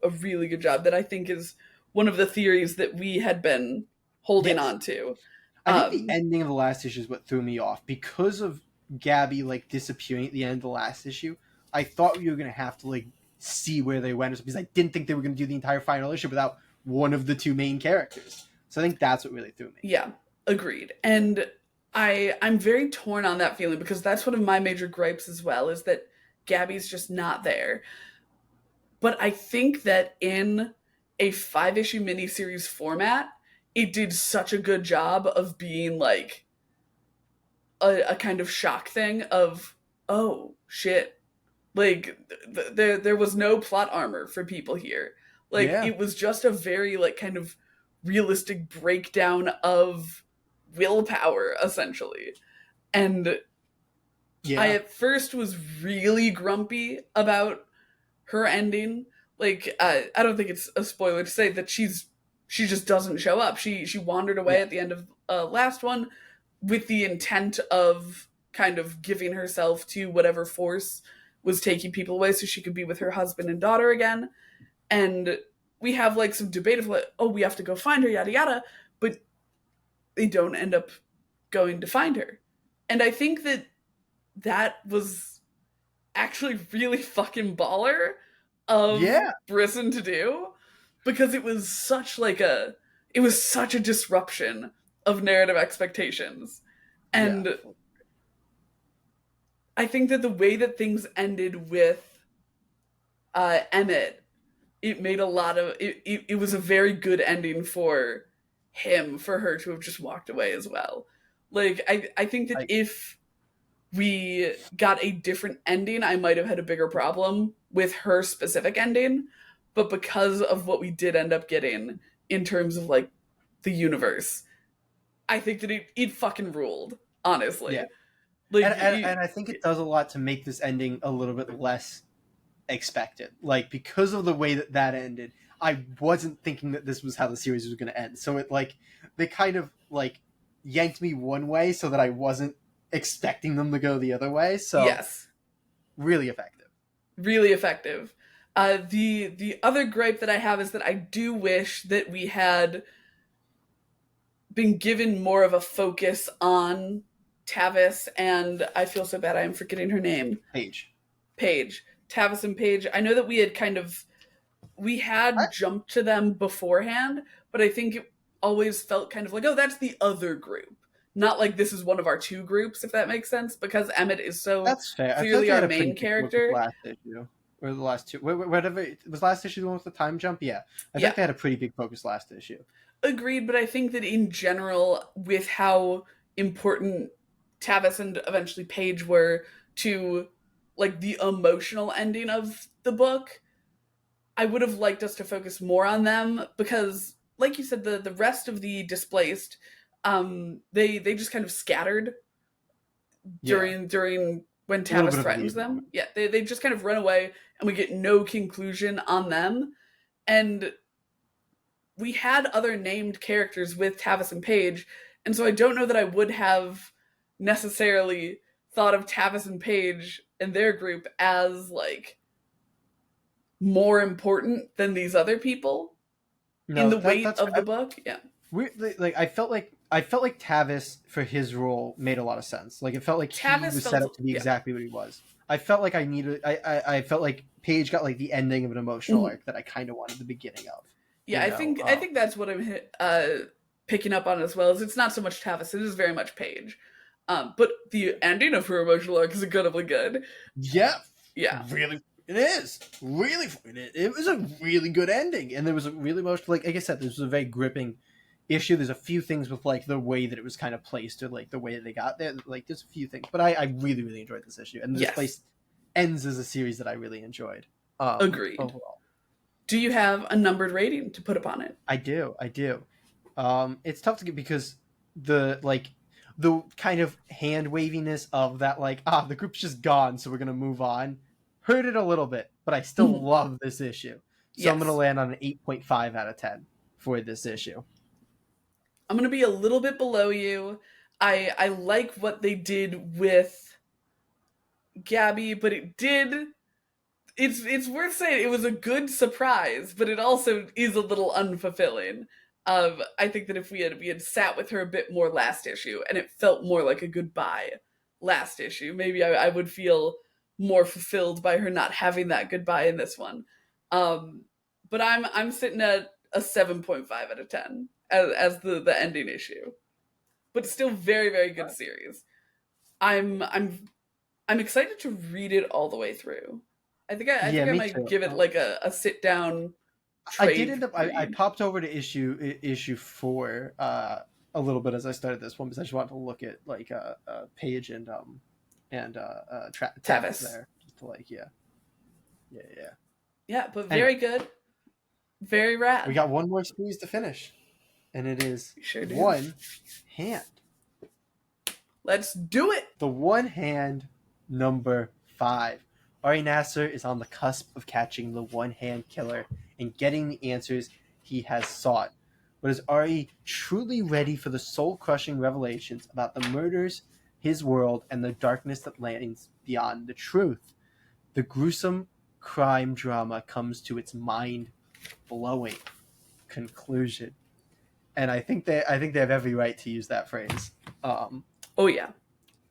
a really good job that I think is one of the theories that we had been holding Yes. on to. I think the Um, ending of the last issue is what threw me off because of Gabby like disappearing at the end of the last issue. I thought we were gonna have to like see where they went, because I didn't think they were gonna do the entire final issue without one of the two main characters. So I think that's what really threw me. yeah, agreed. And I'm very torn on that feeling because that's one of my major gripes as well is that Gabby's just not there. But I think that in a 5 issue miniseries format, it did such a good job of being like a kind of shock thing of, oh shit, like there was no plot armor for people here. Like Yeah. it was just a very like kind of realistic breakdown of willpower essentially. And I Yeah. at first was really grumpy about her ending. Like I don't think it's a spoiler to say that she just doesn't show up. She wandered away Yeah. at the end of last one with the intent of kind of giving herself to whatever force was taking people away so she could be with her husband and daughter again. And we have like some debate of like, oh, we have to go find her, yada yada, but they don't end up going to find her. And I think that that was actually really fucking baller of Yeah. Brisson to do because it was such a disruption of narrative expectations. Yeah. And I think that the way that things ended with Emmett, it made a lot of it was a very good ending for him, for her to have just walked away as well. Like I think that I if we got a different ending, I might have had a bigger problem with her specific ending. But because of what we did end up getting in terms of like the universe, I think that it fucking ruled, yeah. honestly. Like, And I think it does a lot to make this ending a little bit less expected. Like because of the way that that ended, I wasn't thinking that this was how the series was going to end. So it like they kind of like yanked me one way so that I wasn't expecting them to go the other way. So yes, really effective. really effective. The other gripe that I have is that I do wish that we had been given more of a focus on Tavis and I feel so bad I am forgetting her name. Page. Paige. Tavis and Paige. I know that we I, had jumped to them beforehand, but I think it always felt kind of like, oh, that's the other group. Not like this is one of our two groups, if that makes sense, because Emmett is so that's fair. I feel like clearly they our had a pretty main big book with the character. last issue. Or the last two. Whatever. Was last issue the one with the time jump? Yeah. I Yeah, think they had a pretty big focus last issue. agreed, but I think that in general, with how important Tavis and eventually Paige were to like the emotional ending of the book, I would have liked us to focus more on them because, like you said, the rest of the displaced, they just kind of scattered Yeah. during when A little Tavis bit of a threatens weird them. moment. Yeah, they just kind of run away, and we get no conclusion on them. And we had other named characters with Tavis and Paige, and so I don't know that I would have necessarily thought of Tavis and Paige and their group as like more important than these other people in No, the weight that's of the book. Yeah. weirdly, like I felt like Tavis for his role made a lot of sense. Like it felt like he Tavis was set felt up to be yeah. exactly what he was. I felt like I needed. I felt like Paige got like the ending of an emotional Mhm. arc that I kind of wanted the beginning of. Yeah, I think that's what I'm picking up on as well. Is it's not so much Tavis, it is very much Paige. But the ending of her emotional arc is incredibly good. Yeah, Yeah. really, it is really. It was a really good ending, and there was a really emotional. Like I said, this was a very gripping issue. There's a few things with like the way that it was kind of placed, or like the way that they got there. Like there's a few things, but I really really enjoyed this issue, and this Yes. place ends as a series that I really enjoyed. Agreed. Overall, Do you have a numbered rating to put upon it? I do. It's tough to get because the like the kind of hand waviness of that, like the group's just gone, so we're gonna move on. Hurt it a little bit, but I still Mhm. love this issue. So I'm gonna Yes. land on an 8.5 out of 10 for this issue. I'm going to be a little bit below you. I like what they did with Gabby, but it's worth saying it was a good surprise, but it also is a little unfulfilling. I think that if we had sat with her a bit more last issue, and it felt more like a goodbye last issue, maybe I would feel more fulfilled by her not having that goodbye in this one. Um, but I'm sitting at a 7.5 out of 10 as the ending issue, but still very very good series. I'm excited to read it all the way through. I Yeah, think I me might too. give it like a sit down I did trade end up. I read. popped over to issue 4 a little bit as I started this one because I just wanted to look at like Page and Travis Tavis. there just to like yeah. Yeah, but Anyway, very good. Very we rad. got one more series to finish, and it is We sure do. One Hand. Let's do it. The One Hand number 5. Ari Nasser is on the cusp of catching the One Hand killer and getting the answers he has sought. But is Ari truly ready for the soul-crushing revelations about the murders, his world, and the darkness that lays beyond the truth? The gruesome crime drama comes to its mind-blowing conclusion, and I think they have every right to use that phrase. Um, Oh yeah.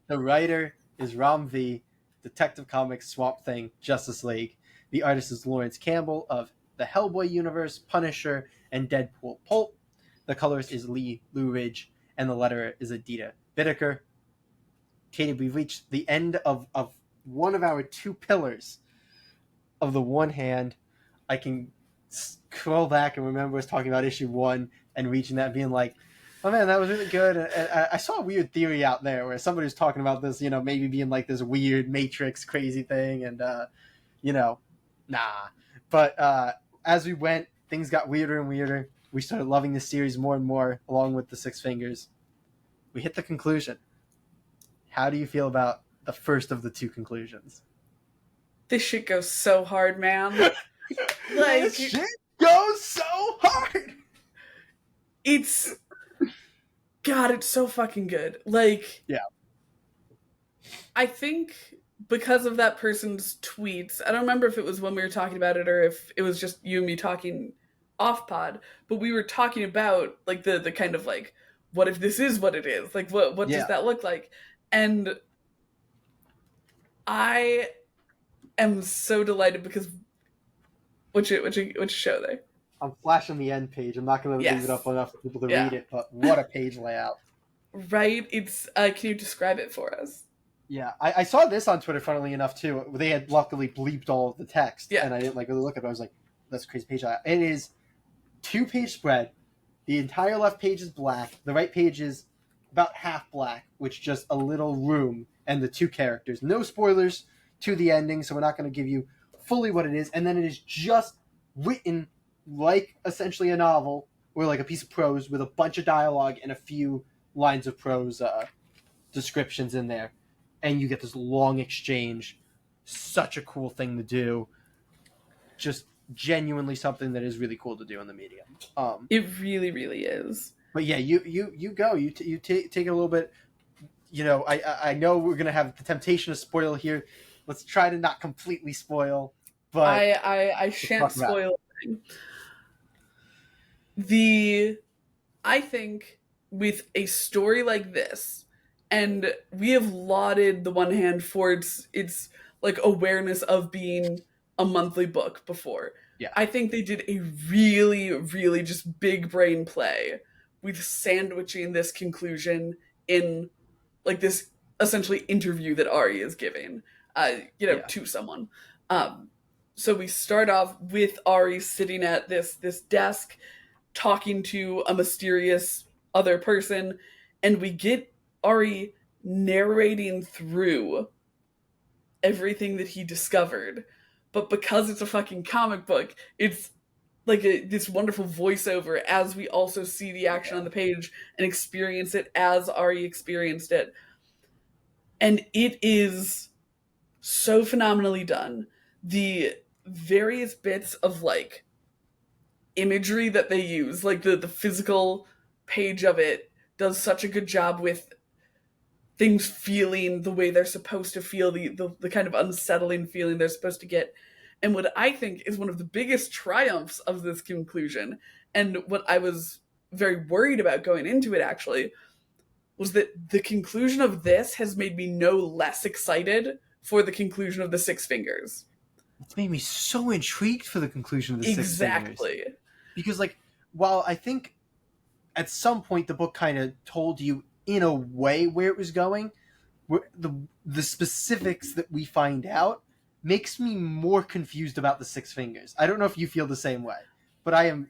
The writer is Ram V, Detective Comics, Swamp Thing, Justice League. The artist is Lawrence Campbell of the Hellboy universe, Punisher, and Deadpool Pulp. The colorist is Lou Ridge, and the letterer is Adita Bittaker. Katie, we've reached the end of one of our two pillars of the One Hand. I can scroll back and remember us talking about issue 1 and reaching that and being like, oh man, that was really good. And I saw a weird theory out there where somebody was talking about this, maybe being like this weird Matrix crazy thing. And, you know, nah. But as we went, things got weirder and weirder. We started loving this series more and more, along with the Six Fingers. We hit the conclusion. How do you feel about the first of the two conclusions? This shit goes so hard, man. Like This shit goes so hard. it's God, it's so fucking good. Like Yeah. I think because of that person's tweets, I don't remember if it was when we were talking about it or if it was just you and me talking off pod, but we were talking about like the kind of like what if this is what it is? Like what does Yeah. that look like? And I am so delighted because which show there? I'm flashing the end page. I'm not going to leave it up Yes. enough for people to Yeah. read it, but what a page layout. Right? It's can you describe it for us? Yeah, I saw this on Twitter, funnily enough, too. They had luckily bleeped all of the text, Yeah. and I didn't really look at it. I was like, that's a crazy page layout. It is 2-page spread. The entire left page is black. The right page is about half black, which just a little room and the two characters. No spoilers to the ending, so we're not going to give you fully what it is. And then it is just written like essentially a novel or like a piece of prose with a bunch of dialogue and a few lines of prose descriptions in there. And you get this long exchange. Such a cool thing to do. Just genuinely something that is really cool to do in the medium. It really, really is. But yeah, you go. You take it a little bit. I know we're gonna have the temptation to spoil here. Let's try to not completely spoil. But I shan't spoil anything. I think with a story like this, and we have lauded the One Hand for its like awareness of being a monthly book before. Yeah. I think they did a really, really just big brain play with sandwiching this conclusion in like this essentially interview that Ari is giving, Yeah. to someone. So we start off with Ari sitting at this desk talking to a mysterious other person, and we get Ari narrating through everything that he discovered. But because it's a fucking comic book, it's like this wonderful voiceover as we also see the action on the page and experience it as Ari experienced it. And it is so phenomenally done. The various bits of like imagery that they use, like the physical page of it does such a good job with things feeling the way they're supposed to feel, the kind of unsettling feeling they're supposed to get. And what I think is one of the biggest triumphs of this conclusion, and what I was very worried about going into it actually, was that the conclusion of this has made me no less excited for the conclusion of the Six Fingers. It's made me so intrigued for the conclusion of the Six Fingers, Exactly. because like while I think at some point the book kind of told you in a way where it was going, where the specifics that we find out makes me more confused about the Six Fingers. I don't know if you feel the same way, but I am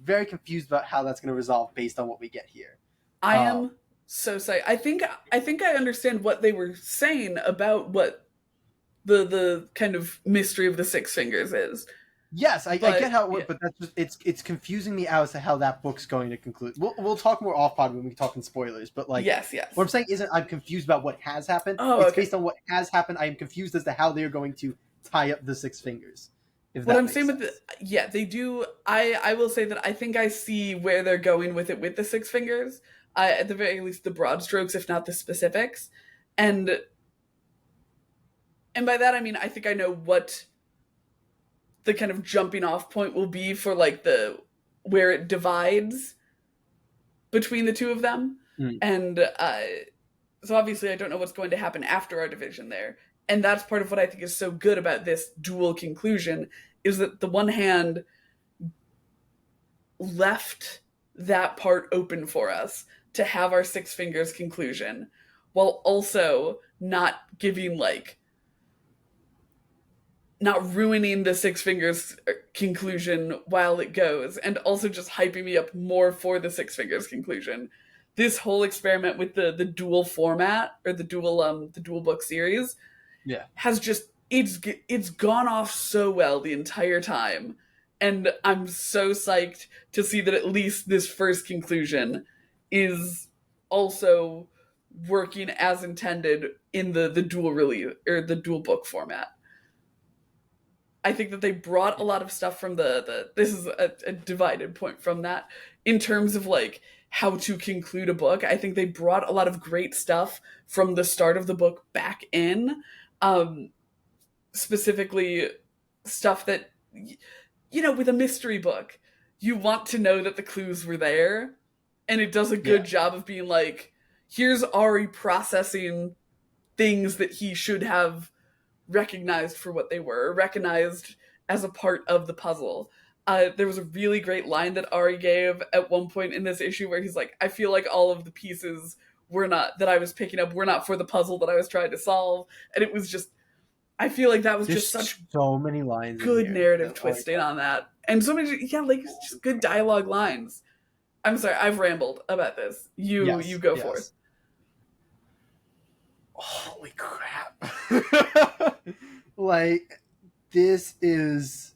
very confused about how that's going to resolve based on what we get here. I Um, am so sorry. I think I understand what they were saying about what the kind of mystery of the Six Fingers is. yes, I get But how it yeah. works, but that's just it's confusing me as to how that book's going to conclude. We'll talk more off pod when we talk in spoilers, but like Yes, what yes. I'm saying isn't I'm confused about what has happened. Oh, It's okay. based on what has happened. I am confused as to how they're going to tie up the Six Fingers, if What that I'm makes saying with the sense. yeah, they do. I will say that I think I see where they're going with it with the Six Fingers. At the very least, the broad strokes, if not the specifics, and and by that I mean I think I know what the kind of jumping off point will be for like the where it divides between the two of them, Mm. and so obviously I don't know what's going to happen after our division there, and that's part of what I think is so good about this dual conclusion is that the one hand left that part open for us to have our Six Fingers conclusion while also not giving like not ruining the Six Fingers conclusion while it goes, and also just hyping me up more for the Six Fingers conclusion. This whole experiment with the dual format or the dual book series Yeah. has just it's gone off so well the entire time, and I'm so psyched to see that at least this first conclusion is also working as intended in the dual release or the dual book format. I think that they brought a lot of stuff from the this is a divided point from that in terms of like how to conclude a book. I think they brought a lot of great stuff from the start of the book back in. Um, Specifically stuff that with a mystery book you want to know that the clues were there, and it does a good Yeah. job of being like, here's Ari processing things that he should have recognized for what they were, recognized as a part of the puzzle. There was a really great line that Ari gave at one point in this issue where he's like, I feel like all of the pieces were not that I was picking up were not for the puzzle that I was trying to solve. And it was just, I feel like that was just There's such so many lines in good here narrative that like twisting on that. And so many, yeah, like just good dialogue lines. I'm sorry, I've rambled about this. You yes, go forth. yes. Holy crap. Like this is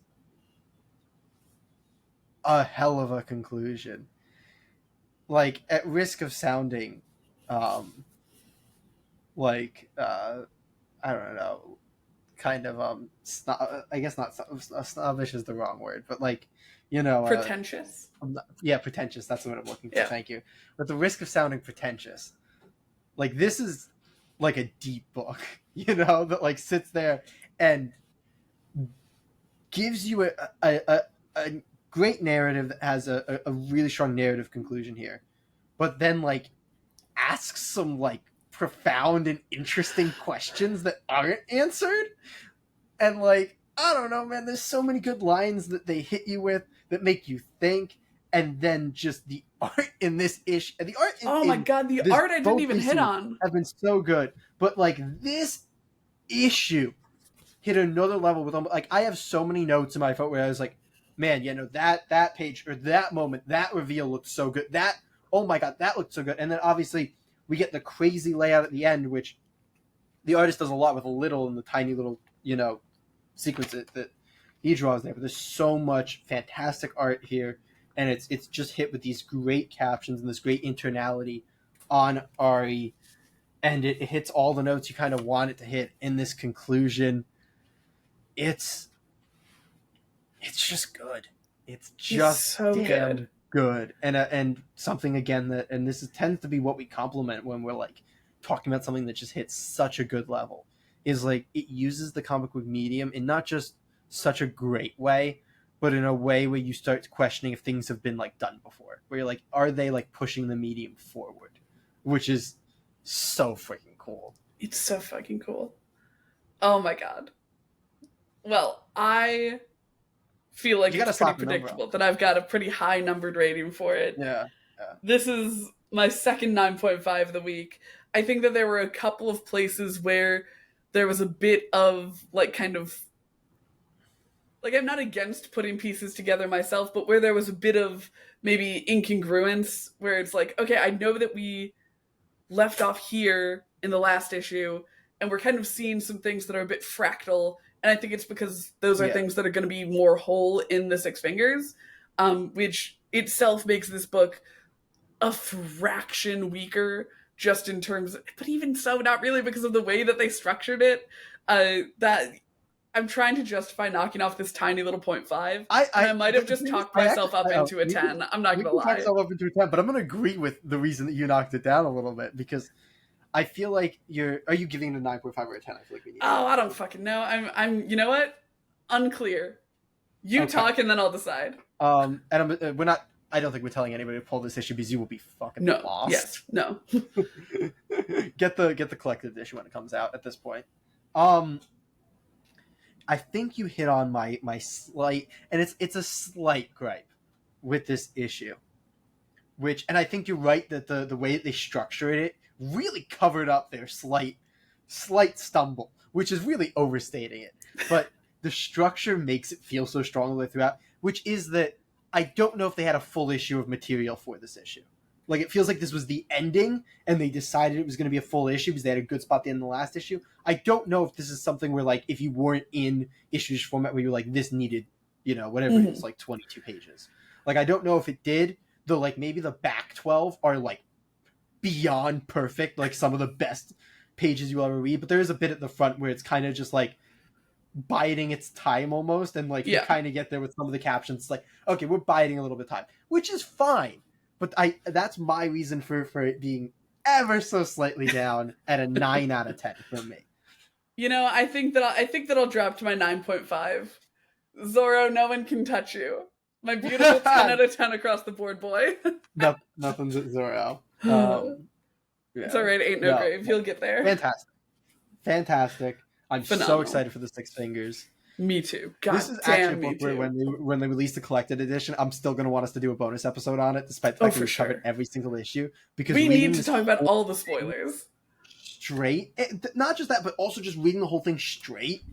a hell of a conclusion. Like at risk of sounding um like I don't know, kind of I guess not snobbish is the wrong word, but like you know Pretentious. yeah, pretentious, that's what I'm looking for. Yeah. Thank you. But the risk of sounding pretentious, like this is like a deep book, that like sits there and gives you a great narrative that has a really strong narrative conclusion here, but then like asks some like profound and interesting questions that aren't answered. And like I don't know, man, there's so many good lines that they hit you with that make you think. And then just the art in this ish and the art Oh my in god, the this art I didn't both even hit issues on. have been so good, but like this issue hit another level with like I have so many notes in my phone where I was like, man, that page or that moment, that reveal looked so good. That oh my god, that looked so good. And then obviously we get the crazy layout at the end, which the artist does a lot with a little in the tiny little sequence that he draws there. But there's so much fantastic art here, and it's just hit with these great captions and this great internality on Ari, and it hits all the notes you kind of want it to hit in this conclusion. It's just good. It's It's just so good. damn good, and something again that and this is, tends to be what we compliment when we're like talking about something that just hits such a good level is like it uses the comic book medium in not just such a great way, but in a way where you start questioning if things have been like done before. Where you're like, are they like pushing the medium forward? Which is so freaking cool. It's so fucking cool. Oh my god. Well, I feel like You gotta it's pretty slap a number predictable on that I've got a pretty high numbered rating for it. Yeah. Yeah. This is my second 9.5 of the week. I think that there were a couple of places where there was a bit of like kind of like I'm not against putting pieces together myself, but where there was a bit of maybe incongruence where it's like, okay, I know that we left off here in the last issue and we're kind of seeing some things that are a bit fractal, and I think it's because those are Yeah. things that are going to be more whole in the Six Fingers, which itself makes this book a fraction weaker just in terms of, but even so, not really, because of the way that they structured it. That I'm trying to justify knocking off this tiny little 0.5. I might have just talked myself up into a 10. I'm not We gonna can talk lie. yourself up into a 10, but I'm gonna agree with the reason that you knocked it down a little bit, because I feel like are you giving it a 9.5 or a 10? I feel like we need Oh, I don't fucking know. You know what? Unclear. You Okay. talk and then I'll decide. And we're not. I don't think we're telling anybody to pull this issue because you will be fucking No. lost. Yes. No. get the collected edition when it comes out. At this point, I think you hit on my slight, and it's a slight gripe with this issue, and I think you're right that the way that they structured it really covered up their slight stumble, which is really overstating it. But the structure makes it feel so strongly throughout, which is that I don't know if they had a full issue of material for this issue. Like, it feels like this was the ending, and they decided it was going to be a full issue because they had a good spot at the end of the last issue. I don't know if this is something where, like, if you weren't in issues format where you're like, this needed, whatever it is, like 22 pages. Like, I don't know if it did, though, like, maybe the back 12 are, like, beyond perfect, like, some of the best pages you ever read, but there is a bit at the front where it's kind of just, like, biding its time almost, and, like, you kind of get there with some of the captions. It's like, okay, we're biding a little bit of time, which is fine. But that's my reason for it being ever so slightly down at a 9 out of 10 for me. I think that I'll drop to my 9.5. Zorro, no one can touch you. My beautiful 10 out of 10 across the board, boy. Nothing's at Zorro. It's all right, ain't no grave. You'll get there. Fantastic. I'm Phenomenal. So excited for the Six Fingers. Me too. God this is damn, actually a book where when they release the collected edition, I'm still going to want us to do a bonus episode on it, despite the fact that we've covered every single issue. Because we need to talk about all the spoilers. Straight. Not just that, but also just reading the whole thing straight.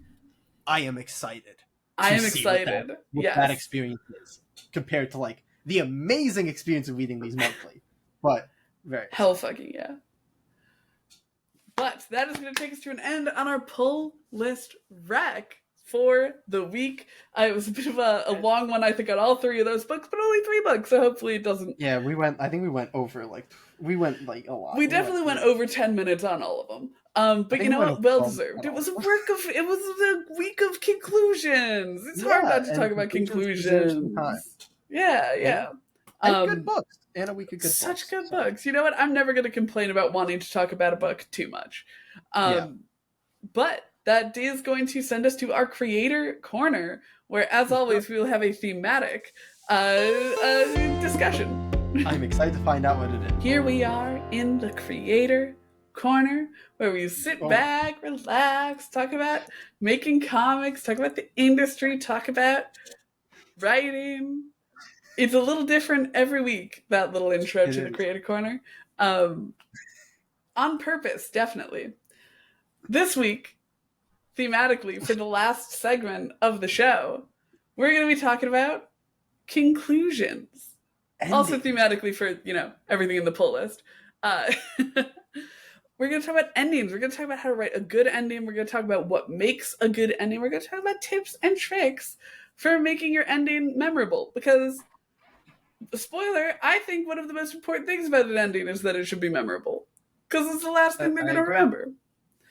I am excited. I am excited. What that experience is compared to like the amazing experience of reading these monthly. But very hell fucking yeah. But that is going to take us to an end on our pull list rec for the week. It was a bit of a long one, I think, on all three of those books, but only 3 books, so hopefully it doesn't... Yeah, I think we went over, a lot. We definitely went over 10 minutes on all of them. But you know what? Well deserved. It was a week of conclusions. It's hard not to talk about conclusions. Yeah. And good books. And a week of good books. Such good books. You know what? I'm never going to complain about wanting to talk about a book too much. But that is going to send us to our creator corner, where, as always, we will have a thematic discussion. I'm excited to find out what it is. Here we are in the creator corner, where we sit back, relax, talk about making comics, talk about the industry, talk about writing. It's a little different every week, that little intro to the creator corner. On purpose, definitely. This week, thematically, for the last segment of the show, we're going to be talking about conclusions. Endings. Also thematically for, everything in the pull list. We're going to talk about endings. We're going to talk about how to write a good ending. We're going to talk about what makes a good ending. We're going to talk about tips and tricks for making your ending memorable. Because, spoiler, I think one of the most important things about an ending is that it should be memorable. Because it's the last thing they're going to remember.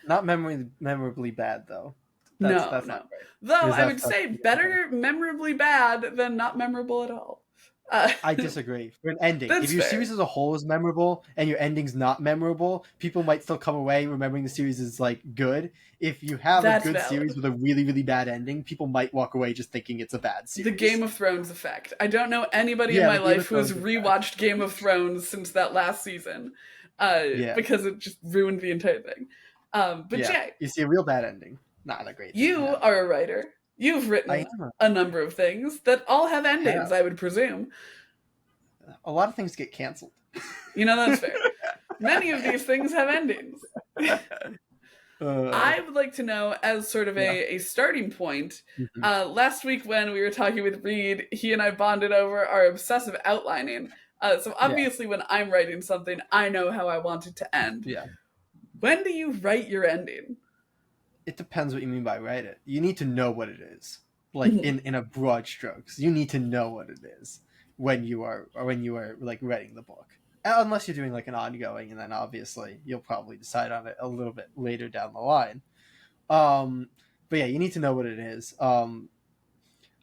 Not memorably bad, though. That's no. Not right. Though I would say better memorably bad than not memorable at all. Uh, I disagree. For an ending, if that's your series fair. as a whole is memorable and your ending's not memorable, people might still come away remembering the series is like good. If you have a That's good series valid. with a really, really bad ending, people might walk away just thinking it's a bad The series. Game of Thrones effect. I don't know anybody in Yeah, my the Game life of who has Thrones effect. rewatched Game of Thrones since that last season, Yeah, because it just ruined the entire thing. But yeah. Jay, You see a real bad ending, not a great thing to you happen. are a writer. You've I written am. a number of things that all have I endings, have. I would presume. A lot of things get canceled. You know, that's fair. Many of these things have endings. uh, I would like to know, as sort of yeah. a starting point, Mhm. last week when we were talking with Reed, he and I bonded over our obsessive outlining. So Yeah. obviously, when I'm writing something, I know how I want it to end. Yeah. When do you write your ending? It depends what you mean by write it. You need to know what it is. Like Mhm. in a broad strokes. You need to know what it is when you are like writing the book. Unless you're doing like an ongoing, and then obviously you'll probably decide on it a little bit later down the line. Um but yeah, you need to know what it is.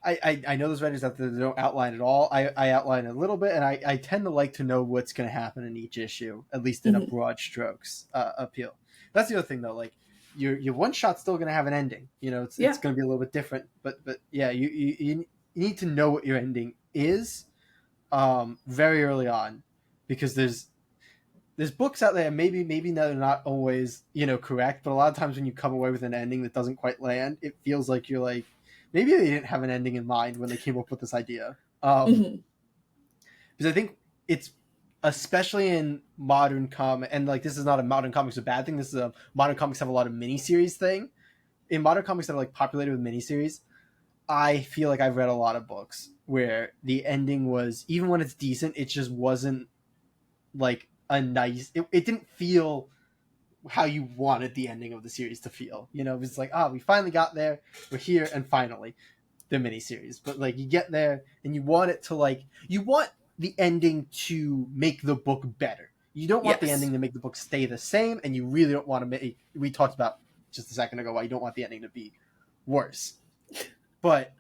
I know there's writers out there that don't outline at all. I outline a little bit, and I tend to like to know what's going to happen in each issue, at least in a Mhm. broad strokes appeal. That's the other thing, though. Like your one shot's still going to have an ending. You know, it's Yeah. going to be a little bit different, but yeah, you need to know what your ending is very early on, because there's books out there, maybe they're not always correct, but a lot of times when you come away with an ending that doesn't quite land, it feels like you're like, maybe they didn't have an ending in mind when they came up with this idea. Hmm. Because I think it's, especially in modern comic, and like this is not a modern comics a bad thing, this is a modern comics have a lot of miniseries thing. In modern comics that are like populated with miniseries, I feel like I've read a lot of books where the ending was, even when it's decent, it just wasn't like a nice, it didn't feel how you wanted the ending of the series to feel. It's like, we finally got there, we're here, and finally the miniseries. But like, you get there and you want it to, like, you want the ending to make the book better. You don't want the Yes. ending to make the book stay the same, and you really don't want to make. We talked about just a second ago why you don't want the ending to be worse. But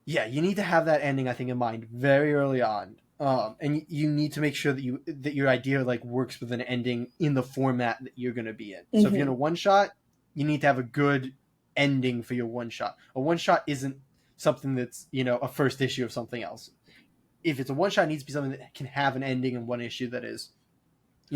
yeah, you need to have that ending, I think, in mind very early on. And you need to make sure that your idea like works with an ending in the format that you're going to be in. So if you're in a Hmm. one shot, you need to have a good ending for your one shot. A one shot isn't something that's a first issue of something else. If it's a one shot, it needs to be something that can have an ending in one issue that is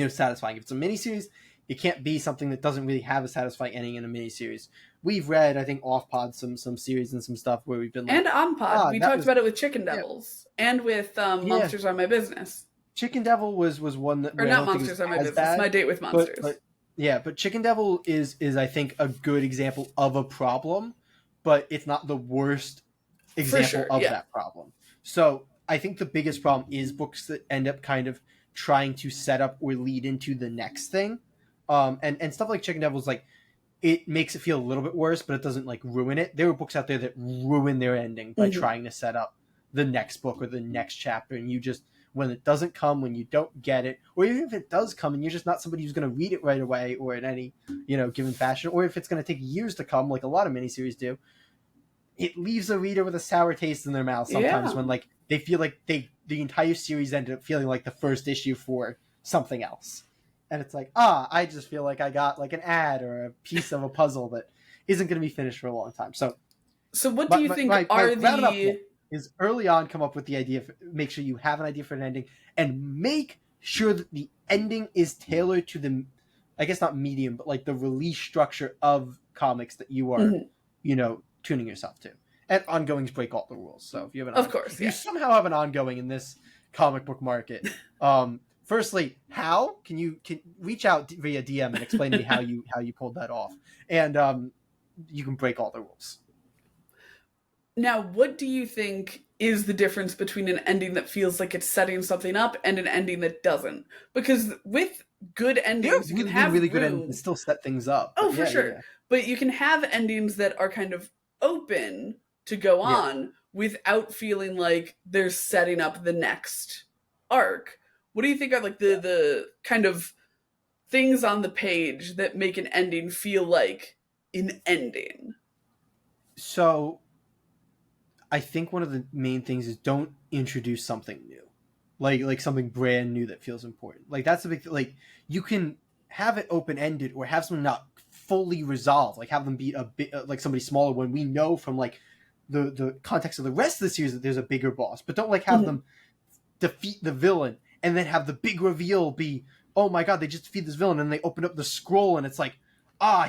satisfying. If it's a miniseries, it can't be something that doesn't really have a satisfying ending in a miniseries. We've read, I think, off pod some series and some stuff where we've been like, And on pod, we that talked was, about it with Chicken yeah, Devils and with yeah. Monsters Are My Business. Chicken Devil was one Or where I not don't think it was Monsters Are My as Business, My bad, Date with but Monsters. yeah, but Chicken Devil is I think a good example of a problem, but it's not the worst For example sure, of yeah. that problem. So I think the biggest problem is books that end up kind of trying to set up or lead into the next thing. And stuff like Chicken Devil is like, it makes it feel a little bit worse, but it doesn't like ruin it. There were books out there that ruin their ending by Hmm. trying to set up the next book or the next chapter, and you just, when it doesn't come, when you don't get it, or even if it does come and you're just not somebody who's going to read it right away or in any given fashion, or if it's going to take years to come, like a lot of miniseries do, it leaves a reader with a sour taste in their mouth sometimes Yeah. when like they feel like the entire series ended up feeling like the first issue for something else, and it's like, I just feel like I got like an ad or a piece of a puzzle that isn't going to be finished for a long time. So So, what do my, you my, think my, my are roundabout point the. is early on come up with the idea, make sure you have an idea for an ending, and make sure that the ending is tailored to the, I guess not medium, but like the release structure of comics that you are Mhm. tuning yourself to. And ongoings break all the rules. So if you have an Of course, if you yeah. somehow have an ongoing in this comic book market, firstly, how can reach out via DM and explain to me how you pulled that off, and you can break all the rules. Now, what do you think is the difference between an ending that feels like it's setting something up and an ending that doesn't? Because with good There are endings, you can really, really have good endings and room. still set things up. Oh, But for yeah, yeah, sure. yeah. But you can have endings that are kind of open to go Yeah. on without feeling like they're setting up the next arc. What do you think are like Yeah. the kind of things on the page that make an ending feel like an ending? So I think one of the main things is don't introduce something new, like something brand new that feels important. Like that's the big like you can have it open ended or have something not fully resolved, like have them be a bit like somebody smaller when we know from like the context of the rest of the series that there's a bigger boss, but don't like have Mhm. them defeat the villain and then have the big reveal be, oh my god, they just defeat this villain, and they open up the scroll and it's like,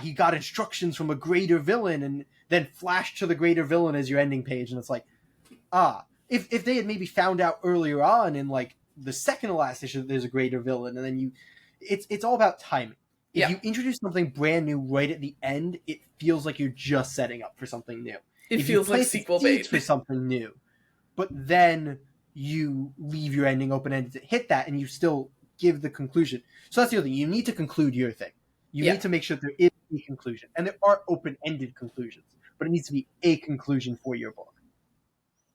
he got instructions from a greater villain, and then flash to the greater villain as your ending page, and it's like, if they had maybe found out earlier on in like the second to last issue that there's a greater villain, and then it's all about timing. If Yeah. you introduce something brand new right at the end, it feels like you're just setting up for something new. It If you feels like plant the sequel seeds bait. for something new, but then you leave your ending open ended to hit that, and you still give the conclusion. So that's the other thing. You need to conclude your thing. You Yeah. need to make sure there is a conclusion, and there are open ended conclusions, but it needs to be a conclusion for your book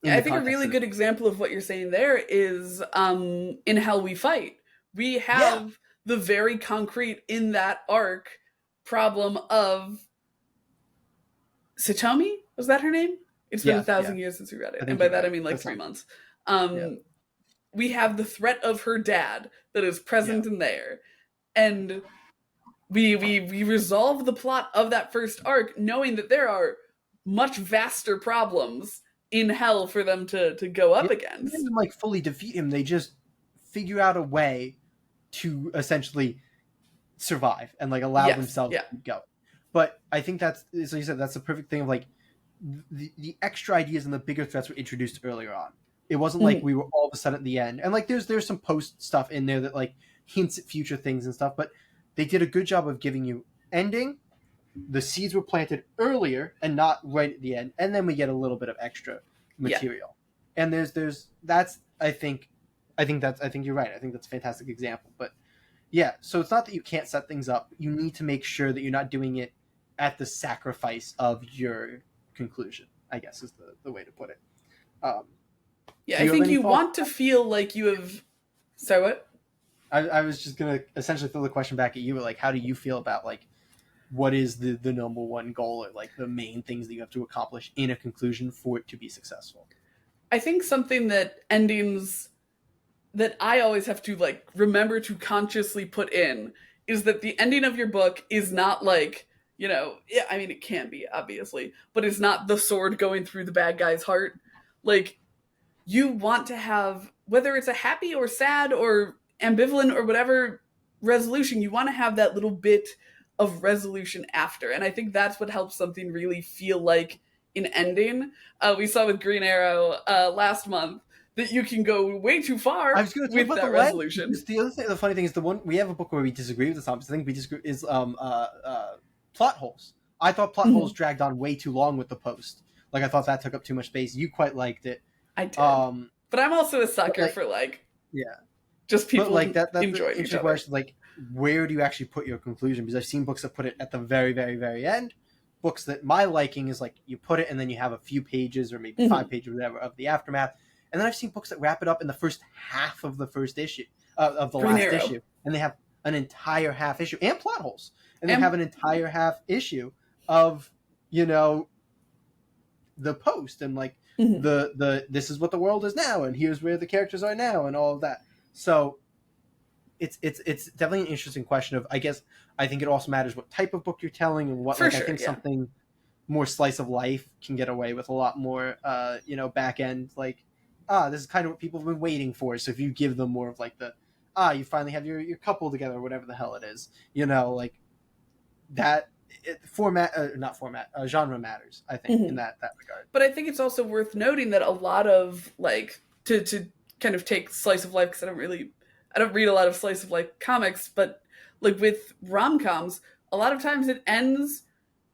in I the think a context really of good it. example of what you're saying there is in Hell We Fight. We Yeah, have the very concrete in that arc problem of Satomi? Was that her name? It's been a yeah, yeah. thousand years since we read it. I And think by you're that I right. mean like That three sounds months. yeah, We have the threat of her dad that is yeah. present in there. And we resolve the plot of that first arc knowing that there are much vaster problems in hell for them to go Yeah, up they didn't against. even like fully defeat him. They just figure out a way to essentially survive and like allow Yes, themselves yeah. to go. But I think that's, as you said, that's the perfect thing of like the extra ideas and the bigger threats were introduced earlier on. It wasn't like Mhm. we were all of a sudden at the end. And like there's some post stuff in there that like hints at future things and stuff, but they did a good job of giving you ending. The seeds were planted earlier and not right at the end, and then we get a little bit of extra Yeah. material. And there's that's I think you're right. I think that's a fantastic example. But yeah, so it's not that you can't set things up. You need to make sure that you're not doing it at the sacrifice of your conclusion, I guess is the way to put it. Um, Yeah, do I you have think any you thoughts? want to feel like you have. So what? I was just gonna essentially throw the question back at you. Like, how do you feel about like what is the number one goal, or like the main things that you have to accomplish in a conclusion for it to be successful? I think something that endings that I always have to like remember to consciously put in is that the ending of your book is not like, yeah, I mean it can be obviously, but it's not the sword going through the bad guy's heart. Like you want to have, whether it's a happy or sad or ambivalent or whatever resolution, you want to have that little bit of resolution after. And I think that's what helps something really feel like an ending. We saw with Green Arrow last month that you can go way too I far was going to talk with about the that lens, resolution. because the other thing, the funny thing is, the one we have a book where we disagree with the topics. I think we disagree is plot holes. I thought plot holes Mhm. dragged on way too long with the post. Like I thought that took up too much space. You quite liked it. I did. Um, But I'm also a but sucker like for like yeah, just but like people that's the enjoying each interesting other. question. Like, where do you actually put your conclusion? Because I've seen books that put it at the very, very, very end. Books that my liking is like you put it and then you have a few pages or maybe Mhm. 5 pages or whatever of the aftermath. And then I've seen books that wrap it up in the first half of the first issue of the Green last Arrow. issue, and they have an entire half issue and plot holes, and then have And an entire half issue of you know the post and like mhm. the this is what the world is now, and here's where the characters are now, and all of that. So it's definitely an interesting question of, I guess, I think it also matters what type of book you're telling, and what, For like, I sure, think yeah. something more slice of life can get away with a lot more back end, like, this is kind of what people have been waiting for. So if you give them more of like the, you finally have your couple together, or whatever the hell it is, like that, format, not format, genre matters, I think, in Mhm. that regard. But I think it's also worth noting that a lot of like to kind of take slice of life, because I don't read a lot of slice of life comics, but like with rom-coms, a lot of times it ends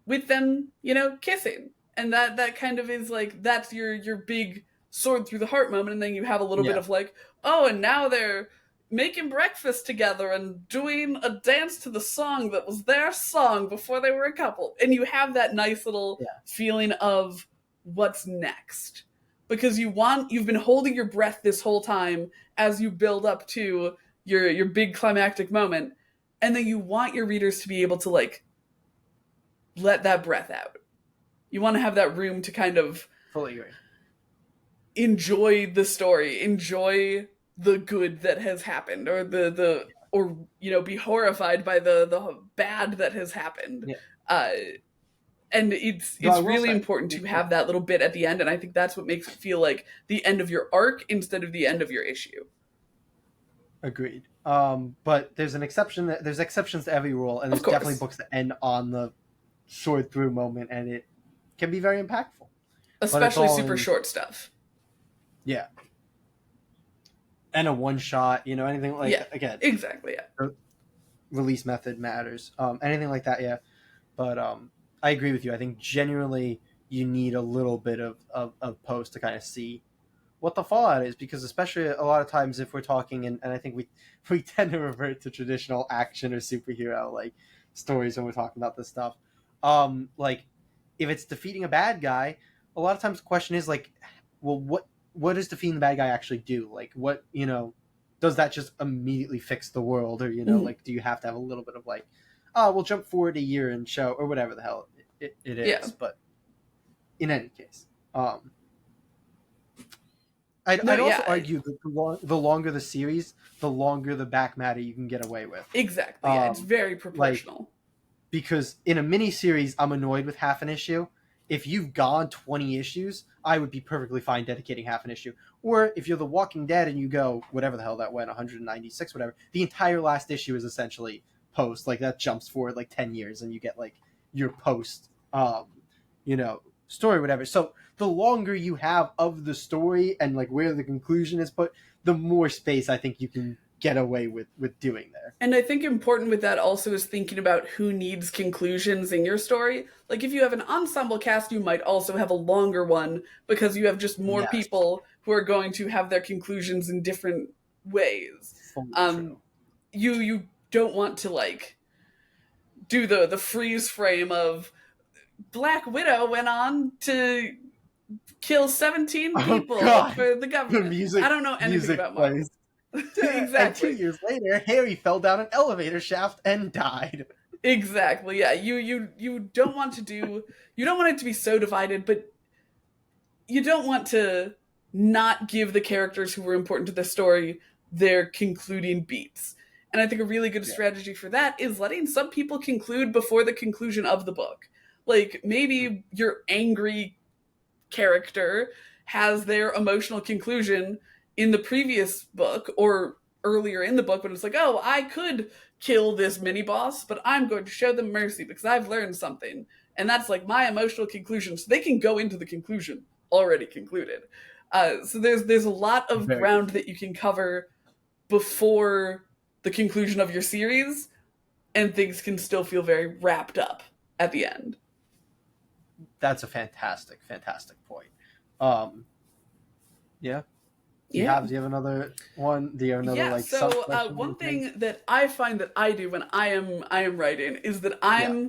with them, kissing. And that kind of is like that's your big sword through the heart moment, and then you have a little bit Yeah, of like, oh, and now they're making breakfast together and doing a dance to the song that was their song before they were a couple. And you have that nice little yeah, feeling of what's next. Because you've been holding your breath this whole time as you build up to your big climactic moment, and then you want your readers to be able to like let that breath out. You want to have that room to kind of fully agree. enjoy the story, enjoy the good that has happened, or the or be horrified by the bad that has happened. Yeah. Uh, and Though I it's will really say, important to have that little bit at the end, and I think that's what makes it feel like the end of your arc instead of the end of your issue. agreed. But there's an exception. There's exceptions to every rule, and Of there's definitely course, books that end on the sword through moment, and it can be very impactful. But it's especially all super in, short stuff. yeah, and a one shot. Anything like Yeah, again, exactly. Yeah, release method matters. Anything like that, yeah. But I agree with you. I think generally you need a little bit of post to kind of see what the fallout is, because especially a lot of times if we're talking, and I think we tend to revert to traditional action or superhero like stories when we're talking about this stuff. Like if it's defeating a bad guy, a lot of times the question is like, well, what does defeating the bad guy actually do? Like what, does that just immediately fix the world, or Mhm. like do you have to have a little bit of like, oh, we'll jump forward a year and show, or whatever the hell it Yeah. is. But in any case, I'd No, also yeah, argue that the longer the series, the longer the back matter you can get away with. exactly. Yeah, it's Um, very like proportional. because in a mini series, I'm annoyed with half an issue. If you've gone 20 issues, I would be perfectly fine dedicating half an issue. Or if you're The Walking Dead and you go whatever the hell that went, 196, whatever, the entire last issue is essentially post. Like that jumps forward like 10 years, and you get like your post, story, whatever. So the longer you have of the story and like where the conclusion is put, the more space I think you can get away with doing there. And I think important with that also is thinking about who needs conclusions in your story. Like if you have an ensemble cast, you might also have a longer one because you have just more Yes, people who are going to have their conclusions in different ways. fully Um, true. you don't want to like do the freeze frame of Black Widow went on to kill 17 Oh people God, for the the government. I music don't know anything music about Marvel. plays. And two Exactly. years later, Harry fell down an elevator shaft and died. Exactly. Yeah. You don't want to do you don't want it to be so divided, but you don't want to not give the characters who were important to the story their concluding beats. And I think a really good Yeah, strategy for that is letting some people conclude before the conclusion of the book. Like maybe your angry character has their emotional conclusion in the previous book or earlier in the book, but it's like, oh, I could kill this mini boss, but I'm going to show them mercy because I've learned something. And that's like my emotional conclusion. So they can go into the conclusion already concluded. So there's a lot of very good ground point. that you can cover before the conclusion of your series, and things can still feel very wrapped up at the end. That's a fantastic, fantastic point. Um, yeah. Yeah. Do you have another one? Do you have another Yeah, like sub so question of one these things? thing that I find that I do when I am writing is that Yeah.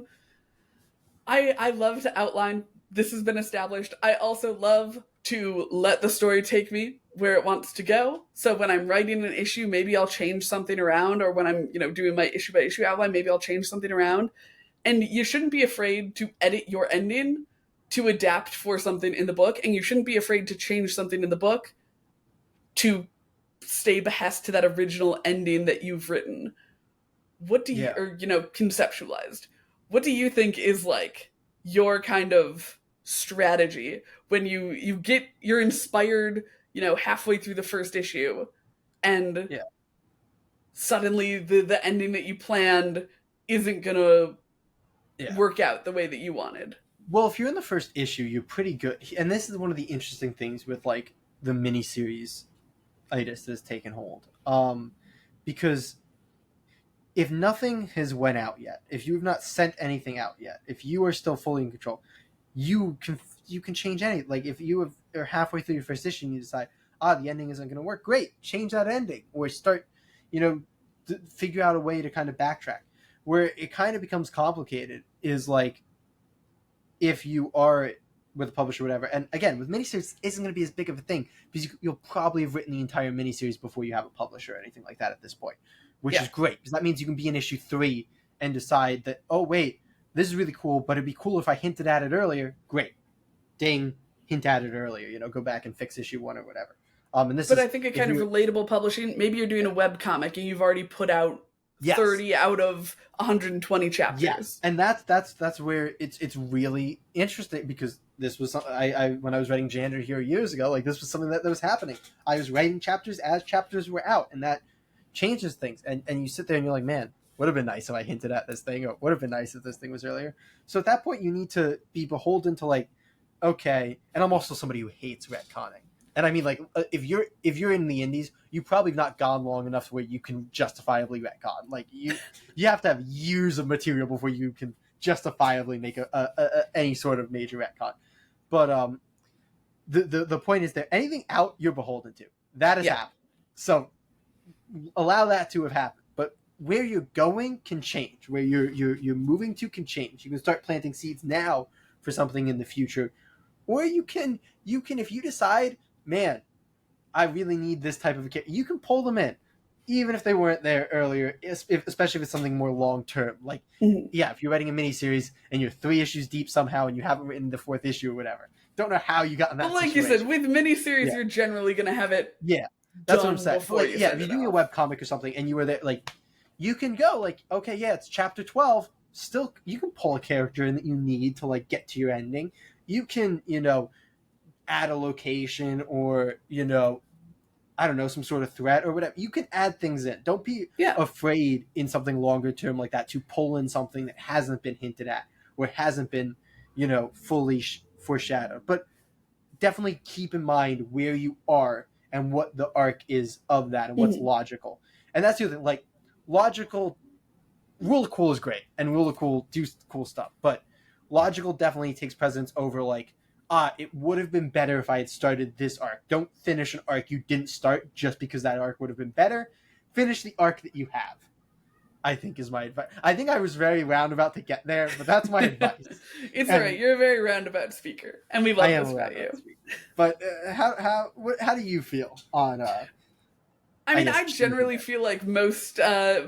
I love to outline. This has been established. I also love to let the story take me where it wants to go. So when I'm writing an issue, maybe I'll change something around, or when I'm doing my issue by issue outline, maybe I'll change something around. And you shouldn't be afraid to edit your ending to adapt for something in the book, and you shouldn't be afraid to change something in the book to stay behest to that original ending that you've written. What do you, Yeah. or conceptualized? What do you think is like your kind of strategy when you're inspired, halfway through the first issue, and Yeah. suddenly the ending that you planned isn't gonna Yeah. work out the way that you wanted? Well, if you're in the first issue, you're pretty good. And this is one of the interesting things with like the miniseries itis that has taken hold. Because if nothing has went out yet, if you have not sent anything out yet, if you are still fully in control, you can change any. Like if are halfway through your first issue and you decide, the ending isn't going to work, great, change that ending or start, you know, figure out a way to kind of backtrack. Where it kind of becomes complicated is like if you are with a publisher or whatever. And again, with miniseries, isn't going to be as big of a thing because you'll probably have written the entire miniseries before you have a publisher or anything like that at this point, which Yeah. is great because that means you can be in issue 3 and decide that, oh wait, this is really cool, but it'd be cool if I hinted at it earlier. Great, ding, hint at it earlier. Go back and fix issue 1 or whatever. And this But is I think it if kind of you relatable publishing. Maybe you're doing a web comic and you've already put out yes 30 out of 120 yes, chapters. and that's where it's really interesting because this was I when I was writing Janitor here years ago, like this was something that was happening. I was writing chapters as chapters were out, and that changes things. And you sit there and you're like, man, would have been nice if I hinted at this thing, or would have been nice if this thing was earlier. So at that point, you need to be beholden to like, okay. And I'm also somebody who hates retconning. And I mean, like, if you're in the indies, you probably not gone long enough where you can justifiably retcon. Like you have to have years of material before you can justifiably make any sort of major retcon. But the point is that anything out, you're beholden to. That has happened. So allow that to have happened. But where you're going can change. Where you're moving to can change. You can start planting seeds now for something in the future, or you can if you decide, man, I really need this type of a kit, you can pull them in, even if they weren't there earlier. Especially if it's something more long term. Like, yeah, if you're writing a miniseries and you're 3 issues deep somehow and you haven't written the 4th issue or whatever, don't know how you got in that. But like situation. you said, with miniseries, you're generally going to have it. Yeah, that's what I'm saying. Like, if you're doing a web comic or something, and you were there, like, you can go like, okay, yeah, it's chapter 12. Still, you can pull a character in that you need to like get to your ending. You can, add a location or I don't know, some sort of threat or whatever. You can add things in. Don't be afraid in something longer term like that to pull in something that hasn't been hinted at or hasn't been fully foreshadowed. But definitely keep in mind where you are and what the arc is of that and what's logical. And that's the other thing. Like, logical, Rule of Cool is great, and Rule of Cool do cool stuff, but logical definitely takes precedence over like, it would have been better if I had started this arc. Don't finish an arc you didn't start just because that arc would have been better. Finish the arc that you have, I think, is my advice. I think I was very roundabout to get there, but that's my advice. It's all right. You're a very roundabout speaker, and we love this about you. But how do you feel on? I generally feel like most of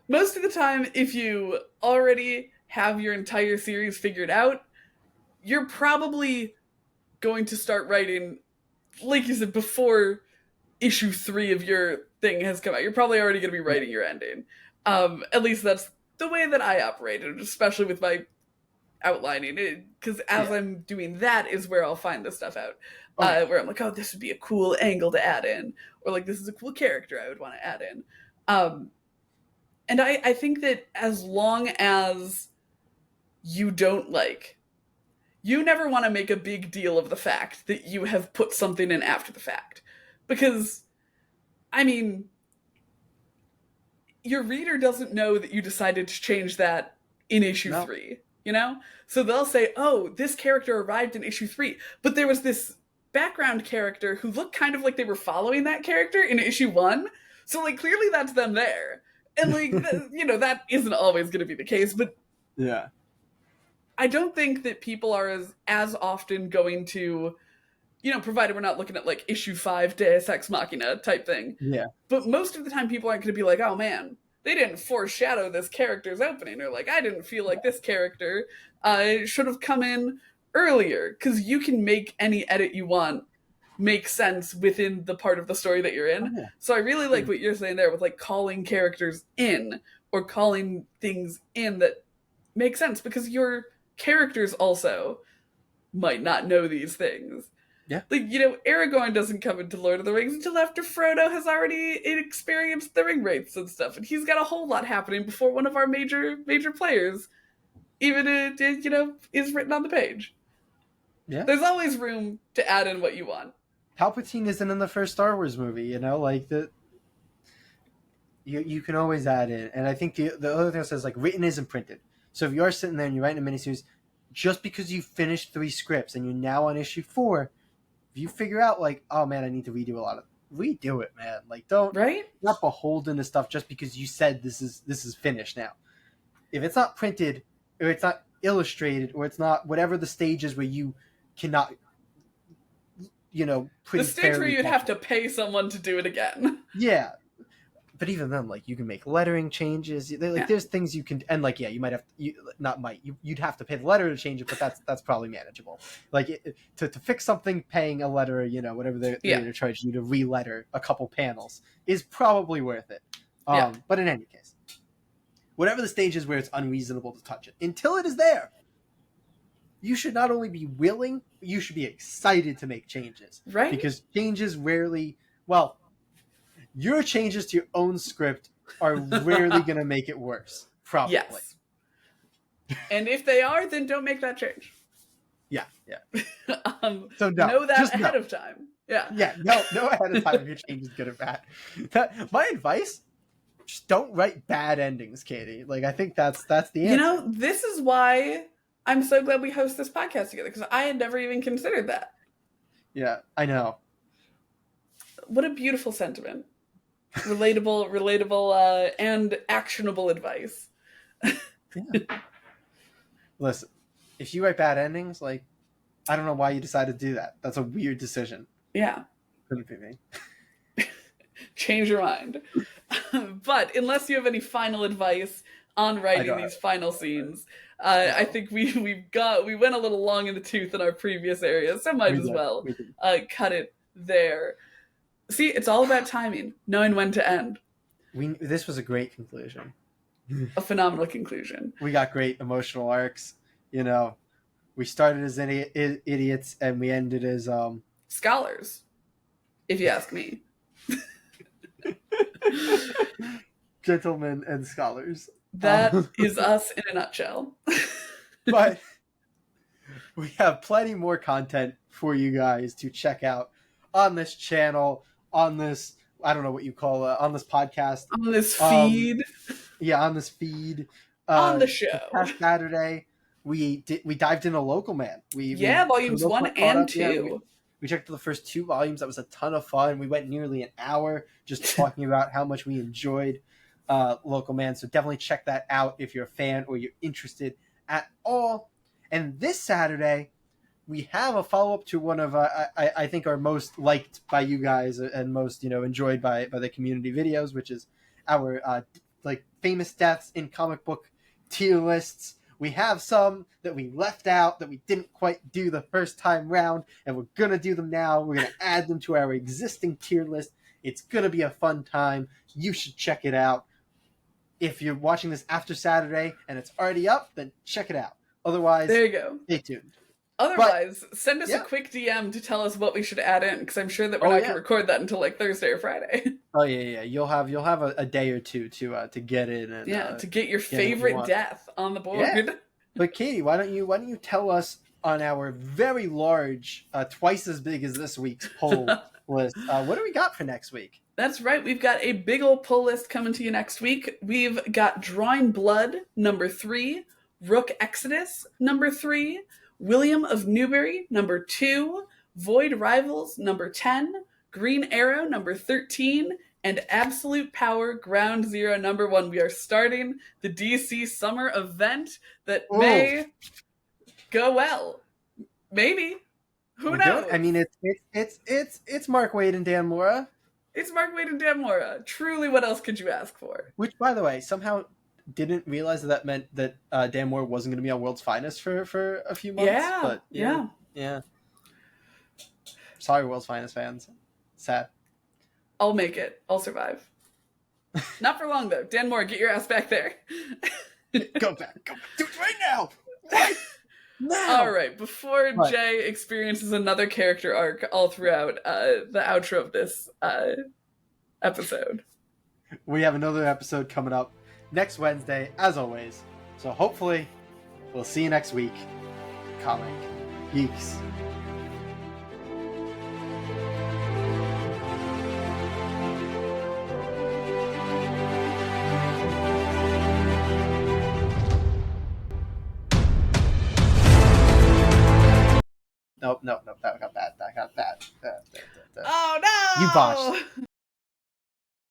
the time, if you already have your entire series figured out, you're probably going to start writing, like you said, before issue 3 of your thing has come out. You're probably already going to be writing your ending. At least that's the way that I operated, especially with my outlining. Because as I'm doing that is where I'll find this stuff out. Where I'm like, oh, this would be a cool angle to add in. Or like, this is a cool character I would want to add in. And I think that as long as you don't you never want to make a big deal of the fact that you have put something in after the fact. Because, your reader doesn't know that you decided to change that in issue 3, So they'll say, oh, this character arrived in issue 3, but there was this background character who looked kind of like they were following that character in issue 1. So, clearly that's them there. And, that isn't always going to be the case, but yeah. I don't think that people are as often going to, provided we're not looking at issue 5 Deus Ex Machina type thing. Yeah. But most of the time people aren't going to be like, oh man, they didn't foreshadow this character's opening. Or I didn't feel like this character should have come in earlier. Because you can make any edit you want make sense within the part of the story that you're in. Oh, yeah. So I really like what you're saying there with calling characters in or calling things in that make sense, because your characters also might not know these things. Yeah. Aragorn doesn't come into Lord of the Rings until after Frodo has already experienced the ring wraiths and stuff, and he's got a whole lot happening before one of our major players even is written on the page. Yeah. There's always room to add in what you want. Palpatine isn't in the first Star Wars movie, you can always add in. And I think the other thing that says written isn't printed. So if you are sitting there and you're writing a miniseries, just because you finished 3 scripts and you're now on issue 4, if you figure out oh man, I need to redo a lot of redo it, man. Don't not beholden to stuff just because you said this is finished now. If it's not printed or it's not illustrated or it's not whatever the stage is where you cannot the stage where you'd have to pay someone to do it again. Yeah. but even then, like, you can make lettering changes. Like, there's things you can, and like, yeah, you might have you'd have to pay the letter to change it, but that's probably manageable. Like, to fix something, paying a letter, whatever they're charging you to re-letter a couple panels is probably worth it. But in any case, whatever the stage is where it's unreasonable to touch it, until it is there, you should not only be willing, but you should be excited to make changes. Right? Because changes rarely, well, your changes to your own script are rarely going to make it worse. Probably. Yes. And if they are, then don't make that change. Yeah. So know that ahead of time. Yeah. No ahead of time if your change is good or bad. My advice: just don't write bad endings, Katie. Like, I think that's the answer. This is why I'm so glad we host this podcast together, because I had never even considered that. Yeah, I know. What a beautiful sentiment. Relatable, and actionable advice. Yeah. Listen, if you write bad endings, like, I don't know why you decided to do that. That's a weird decision. Yeah. Couldn't be me. Change your mind. But unless you have any final advice on writing these final scenes, I think we went a little long in the tooth in our previous areas, so might as well cut it there. See, it's all about timing, knowing when to end. This was a great conclusion. A phenomenal conclusion. We got great emotional arcs. We started as idiots and we ended as scholars, if you ask me. Gentlemen and scholars. That is us in a nutshell. But we have plenty more content for you guys to check out on this channel, on this, I don't know what you call it, on this podcast. On this feed. On this feed. On the show. Past Saturday, we dived into Local Man. Volumes 1 and 2. We checked the first 2 volumes. That was a ton of fun. We went nearly an hour just talking about how much we enjoyed Local Man. So definitely check that out if you're a fan or you're interested at all. And this Saturday, we have a follow-up to one of, I think, our most liked by you guys and most, enjoyed by the community videos, which is our, famous deaths in comic book tier lists. We have some that we left out that we didn't quite do the first time round, and we're going to do them now. We're going to add them to our existing tier list. It's going to be a fun time. You should check it out. If you're watching this after Saturday and it's already up, then check it out. Otherwise, there you go. Stay tuned. Otherwise, send us a quick DM to tell us what we should add in, because I'm sure that we're not going to record that until Thursday or Friday. Oh yeah. You'll have a day or two to get in and to get your favorite death on the board. Yeah. But Katie, why don't you tell us on our very large, twice as big as this week's poll list, what do we got for next week? That's right. We've got a big old poll list coming to you next week. We've got Drawing Blood, number 3, Rook Exodus, number 3, William of Newbury, number 2, Void Rivals, number 10, Green Arrow, number 13, and Absolute Power, Ground Zero, number 1. We are starting the DC summer event that may go well. Maybe. Who knows? I mean, it's Mark Waid and Dan Mora. It's Mark Waid and Dan Mora. Truly, what else could you ask for? Which, by the way, somehow didn't realize that meant that Dan Moore wasn't going to be on World's Finest for a few months. Yeah. Sorry, World's Finest fans. Sad. I'll make it. I'll survive. Not for long, though. Dan Moore, get your ass back there. Go back. Do it right now. Right now. All right. Before Jay experiences another character arc all throughout the outro of this episode, we have another episode coming up next Wednesday, as always. So hopefully, we'll see you next week. Comic Geeks. Nope, that got bad. Oh no! You botched.